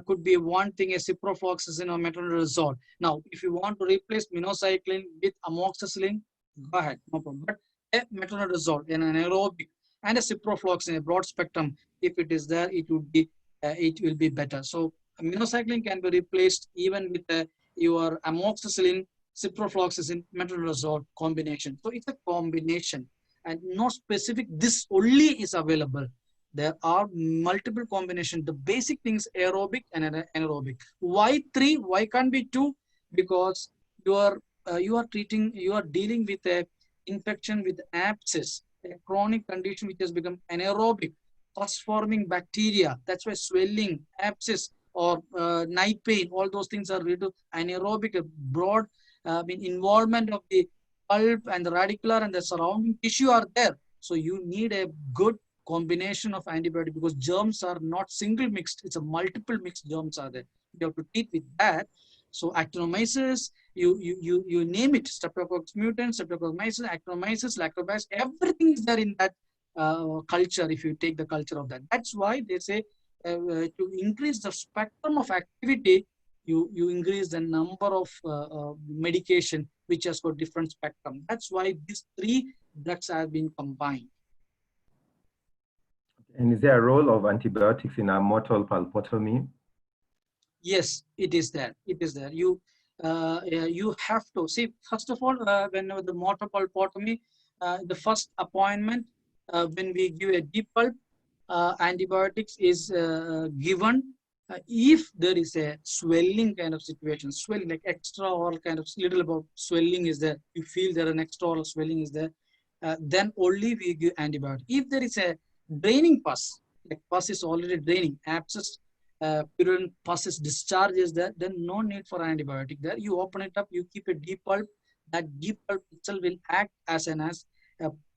could be one thing, a ciprofloxacin or metronidazole. Now, if you want to replace minocycline with amoxicillin, go ahead, no problem. But a metronidazole, an anaerobic, and a ciprofloxacin, a broad spectrum, if it is there, it will be better. So minocycline can be replaced even with your amoxicillin, ciprofloxacin, metronidazole combination. So it's a combination and not specific. This only is available. There are multiple combinations. The basic things aerobic and anaerobic. Why 3? Why can't be 2? Because you are dealing with a infection with abscess, a chronic condition which has become anaerobic, pus forming bacteria. That's why swelling, abscess, or night pain. All those things are related to anaerobic. A broad involvement of the pulp and the radicular and the surrounding tissue are there. So you need a good combination of antibiotic because germs are not single mixed. It's a multiple mixed germs are there. You have to treat with that. So actinomyces, you name it, streptococcus mutans, streptococcus, actinomyces, lactobacillus, everything is there in that culture. If you take the culture of that, that's why they say to increase the spectrum of activity, you increase the number of medication which has got different spectrum. That's why these three drugs have been combined. And is there a role of antibiotics in a mortal pulpotomy? Yes, it is there. It is there. You have to see, first of all, when the mortal pulpotomy, the first appointment, when we give a deep pulp, antibiotics is given if there is a swelling kind of situation, swelling like extra oral kind of little about swelling is there. You feel there an extra oral swelling is there, then only we give antibiotic. If there is a draining pus, like pus is already draining, abscess, purulent pus is discharge is there, then no need for antibiotic there. You open it up, you keep a deep pulp. That deep pulp itself will act as a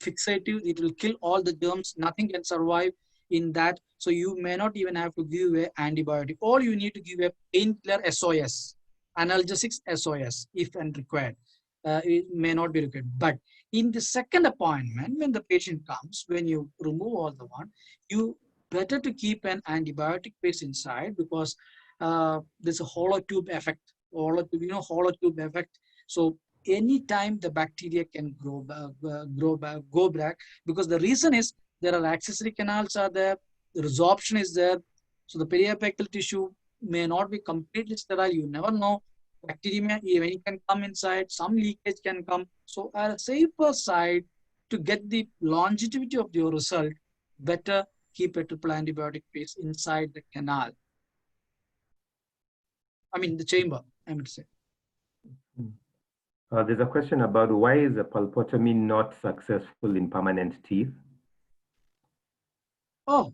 fixative. It will kill all the germs. Nothing can survive in that. So you may not even have to give an antibiotic. All you need to give a painkiller SOS, analgesics SOS if and required. It may not be required. But in the second appointment, when the patient comes, when you remove all the one, you better to keep an antibiotic base inside, because there's a hollow tube effect. Hollow tube effect. So anytime the bacteria can go back, because the reason is there are accessory canals are there, the resorption is there. So the periapical tissue may not be completely sterile. You never know. Bacteria even can come inside, some leakage can come. So at a safer side, to get the longevity of your result, better keep a triple antibiotic base inside the canal. I mean the chamber, I mean to say. There's a question about why is a pulpotomy not successful in permanent teeth? Oh,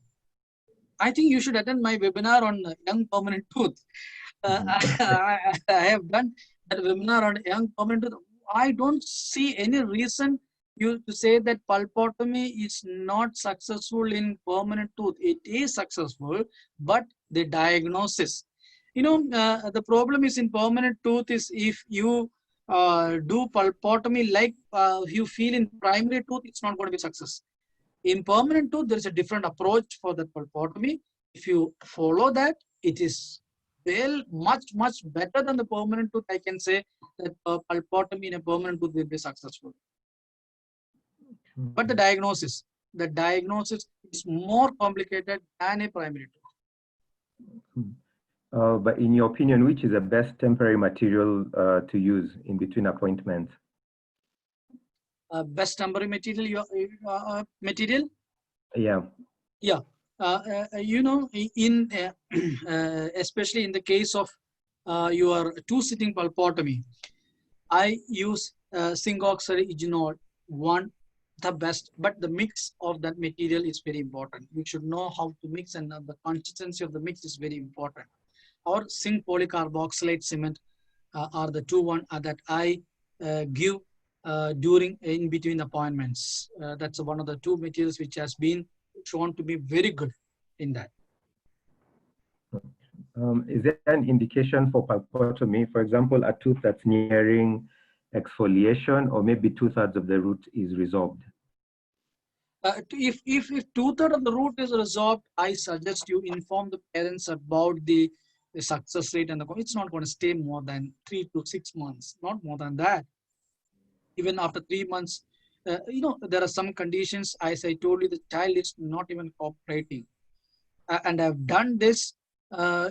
I think you should attend my webinar on young permanent tooth. I have done that webinar on young permanent tooth. I don't see any reason you to say that pulpotomy is not successful in permanent tooth. It is successful, but the diagnosis. The problem is in permanent tooth is if you do pulpotomy like you feel in primary tooth, it's not going to be success. In permanent tooth, there is a different approach for the pulpotomy. If you follow that, it is much better than the permanent tooth. I can say that pulpotomy in a permanent tooth will be successful. But the diagnosis is more complicated than a primary tooth. But in your opinion, which is the best temporary material to use in between appointments? Best temporary material, material? Yeah. Yeah. Especially in the case of your two-sitting pulpotomy, I use zinc oxide iginol, the best, but the mix of that material is very important. You should know how to mix, and the consistency of the mix is very important. Or zinc polycarboxylate cement are the two one that I give in between appointments. That's one of the two materials which has been shown to be very good in that. Is there an indication for pulpotomy, for example, a tooth that's nearing exfoliation, or maybe 2/3 of the root is resolved? If 2/3 of the root is resolved, I suggest you inform the parents about the success rate, and it's not going to stay more than 3 to 6 months, not more than that. Even after 3 months, there are some conditions, as I told you, the child is not even cooperating. And I've done this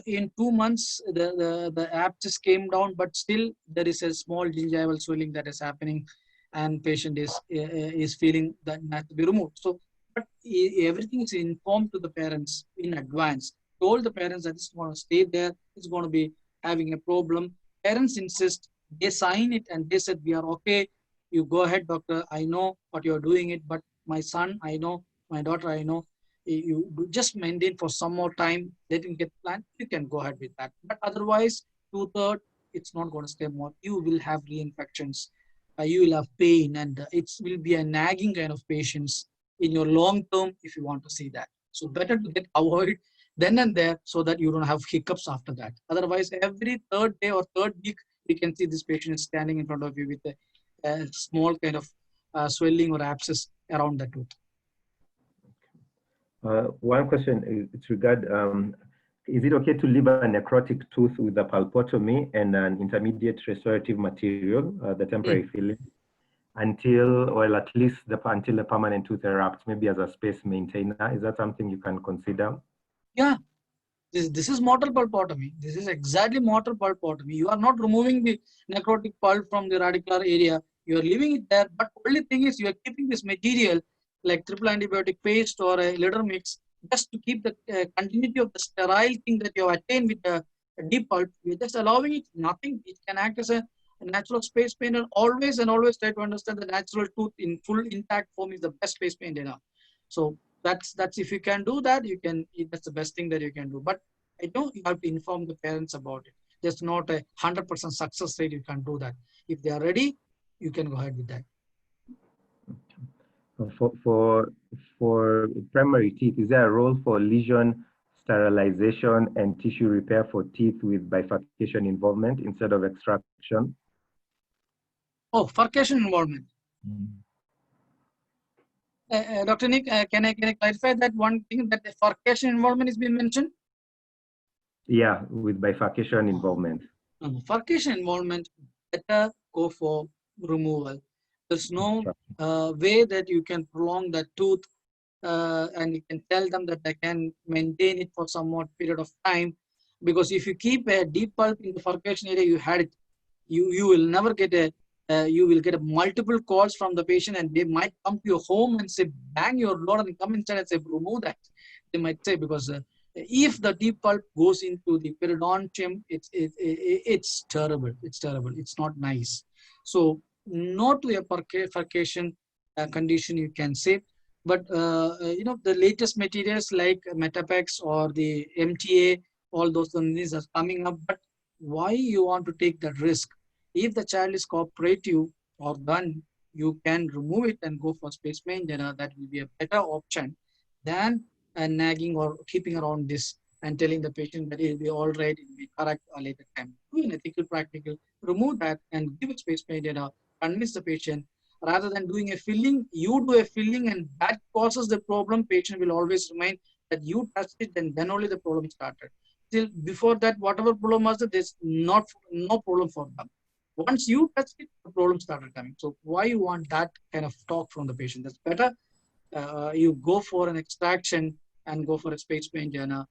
in 2 months, the abscess came down, but still there is a small gingival swelling that is happening, and patient is feeling that has to be removed. So, but everything is informed to the parents in advance. Told the parents that it's going to stay there, it's going to be having a problem. Parents insist, they sign it, and they said, we are okay. You go ahead, doctor. I know what you're doing it, but my son, I know, my daughter, I know. You just maintain for some more time, let him get planned, you can go ahead with that. But otherwise, 2/3, it's not going to stay more. You will have reinfections, you will have pain, and it will be a nagging kind of patients in your long term if you want to see that. So better to avoid then and there, so that you don't have hiccups after that. Otherwise, every third day or third week, you can see this patient is standing in front of you with a small kind of swelling or abscess around the tooth. One question is is it okay to leave a necrotic tooth with a pulpotomy and an intermediate restorative material, the temporary filling, until, well, at least until the permanent tooth erupts, maybe as a space maintainer? Is that something you can consider? Yeah, this is mortal pulpotomy. This is exactly mortal pulpotomy. You are not removing the necrotic pulp from the radicular area. You are leaving it there, but only thing is you are keeping this material like triple antibiotic paste or a litter mix, just to keep the continuity of the sterile thing that you have attained with the deep pulp. You're just allowing it, nothing. It can act as a natural space painter. Always and always try to understand the natural tooth in full intact form is the best space painter. So that's if you can do that, you can, that's the best thing that you can do. But I know you have to inform the parents about it. There's not a 100% success rate. You can do that. If they are ready, you can go ahead with that. For primary teeth, is there a role for lesion sterilization and tissue repair for teeth with bifurcation involvement instead of extraction? Oh, furcation involvement. Dr. Nick, can I clarify that one thing, that the furcation involvement is being mentioned? Yeah, with bifurcation involvement. Furcation involvement, better go for removal. There's no way that you can prolong the tooth and you can tell them that they can maintain it for somewhat period of time. Because if you keep a deep pulp in the furcation area, you had it, you will never get you will get multiple calls from the patient, and they might come to your home and say, bang your door and come inside and say, remove that. They might say, because if the deep pulp goes into the periodontium, it's terrible. It's terrible. It's not nice. So not to a furcation condition, you can say. But you know, the latest materials like Metapex or the MTA, all those things are coming up. But why you want to take that risk? If the child is cooperative or done, you can remove it and go for space maintenance. That will be a better option than nagging or keeping around this and telling the patient that it will be all right, it will be correct a later time. Do an ethical, practical, remove that and give a space maintenance, convince the patient. Rather than doing a filling, you do a filling and that causes the problem. Patient will always remind that you touched it and then only the problem started. Till before that, whatever problem was, there's no problem for them. Once you touch it, the problem started coming. So why you want that kind of talk from the patient? That's better. You go for an extraction and go for a space maintenance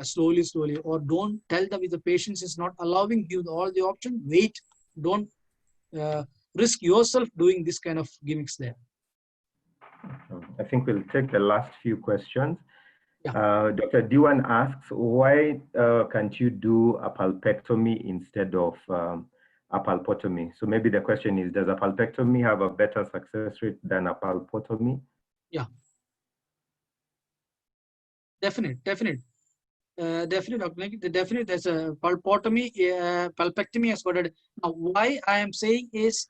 slowly, or don't tell them if the patient is not allowing you all the option. Wait, don't risk yourself doing this kind of gimmicks there. I think we'll take the last few questions. Yeah. Dr. Diwan asks, why can't you do a pulpectomy instead of a pulpotomy? So maybe the question is, does a pulpectomy have a better success rate than a pulpotomy? Yeah, definitely. Definitely, definitely. There's a pulpotomy, pulpectomy has got it. Now, why I am saying is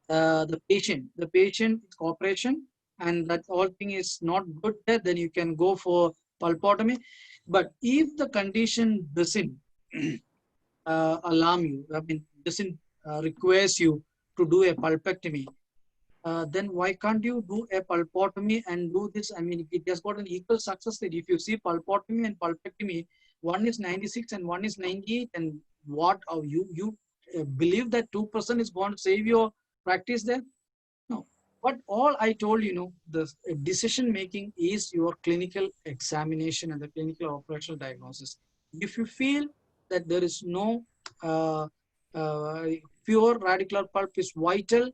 the patient cooperation, and that all thing is not good there, then you can go for pulpotomy. But if the condition doesn't alarm you, I mean, doesn't requires you to do a pulpectomy, then why can't you do a pulpotomy and do this? I mean, it has got an equal success rate. If you see pulpotomy and pulpectomy, one is 96 and one is 98, and what you believe that 2% is going to save your practice there? No. But all I told you, the decision making is your clinical examination and the clinical operational diagnosis. If you feel that there is no pure radicular pulp is vital,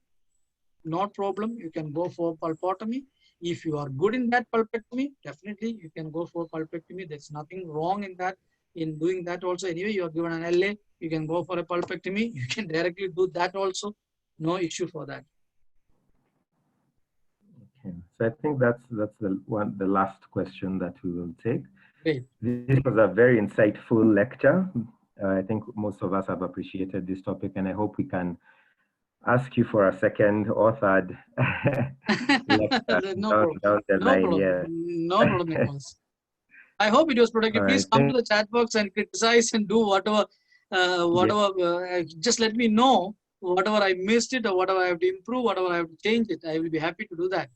no problem, you can go for pulpotomy. If you are good in that pulpectomy, definitely you can go for pulpectomy. There's nothing wrong in that. In doing that also, anyway, you are given an LA, you can go for a pulpectomy. You can directly do that also. No issue for that. Okay, so I think that's the last question that we will take. Great. This was a very insightful lecture. I think most of us have appreciated this topic, and I hope we can ask you for a second or third lecture No problem. down the line. Yeah. No problem. I hope it was productive. All Please right, come to the chat box and criticize and do whatever, just let me know whatever I missed it or whatever I have to improve, whatever I have to change it. I will be happy to do that.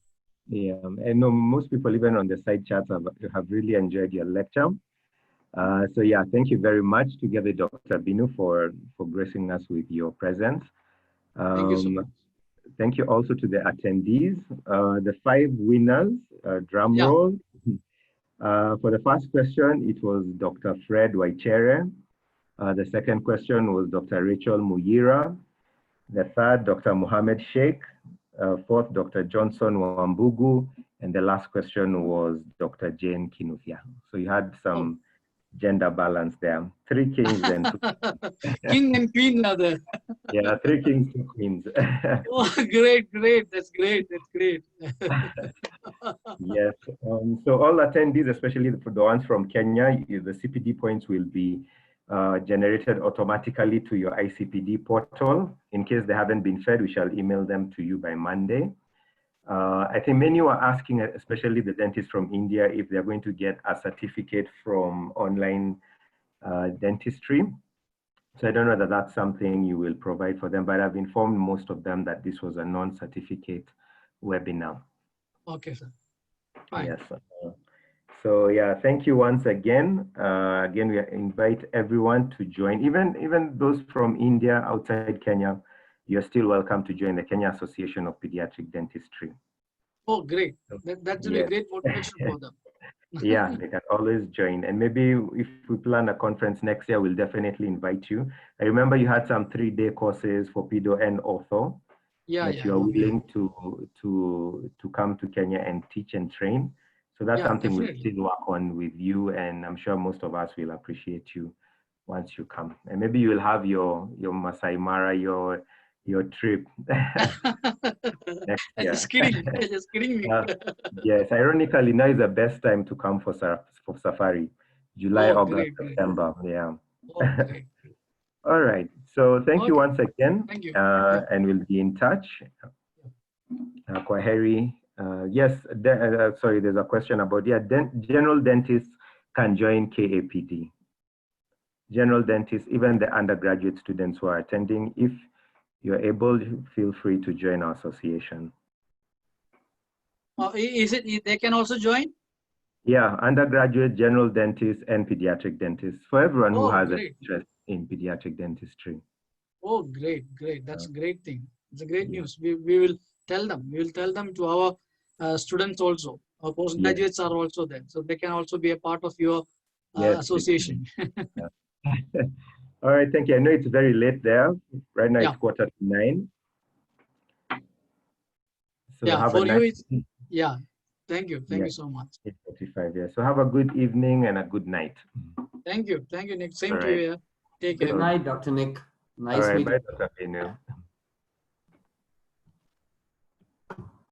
Yeah, I know most people, even on the side chats, have really enjoyed your lecture. So yeah, thank you very much together, Dr. Binu, for gracing us with your presence. Thank you so much. Thank you also to the attendees. The 5 winners, drum Yeah. roll. For the first question, it was Dr. Fred Waichere. The second question was Dr. Rachel Muyira. The third, Dr. Mohammed Sheikh. Fourth, Dr. Johnson Wambugu. And the last question was Dr. Jane Kinuthia. So you had some gender balance there. 3 kings and 2 queens. King and queen are there. Yeah, 3 kings, 2 queens. Oh, great, great. That's great. That's great. Yes. So all attendees, especially for the ones from Kenya, the CPD points will be generated automatically to your ICPD portal. In case they haven't been fed, we shall email them to you by Monday. I think many were asking, especially the dentists from India, if they're going to get a certificate from online dentistry. So I don't know that that's something you will provide for them, but I've informed most of them that this was a non-certificate webinar. Okay, sir. Fine. Yes. So yeah, thank you once again. Again, we invite everyone to join, even those from India, outside Kenya. You're still welcome to join the Kenya Association of Pediatric Dentistry. Oh, great. That's a great motivation for them. Yeah, they can always join. And maybe if we plan a conference next year, we'll definitely invite you. I remember you had some 3-day courses for pedo and ortho. Yeah, that you're willing to come to Kenya and teach and train. So that's something we'll still work on with you, and I'm sure most of us will appreciate you once you come. And maybe you will have your Masai Mara, your trip next year. Just kidding. Just kidding me. Yes, ironically, now is the best time to come for safari. July, August, September. Yeah. Oh, great. All right. So thank you once again. Thank you. And we'll be in touch. Kwaheri. Yes, sorry, there's a question about, general dentists can join KAPD. General dentists, even the undergraduate students who are attending, if you're able, feel free to join our association. Is it, they can also join? Yeah, undergraduate, general dentists, and pediatric dentists, for everyone who has an interest in pediatric dentistry. Oh, great, great. That's a great thing. It's a great news. We will tell them. We will tell them to our students also. Our postgraduates are also there. So they can also be a part of your association. All right, thank you. I know it's very late there. Right now it's 9:15. So yeah, for you, it's, thank you. Thank you so much. 8:45, yeah. So have a good evening and a good night. Thank you. Thank you, Nick. Same to you. Take care. Good night, Dr. Nick. Nice All right, meeting bye, Dr. Binu.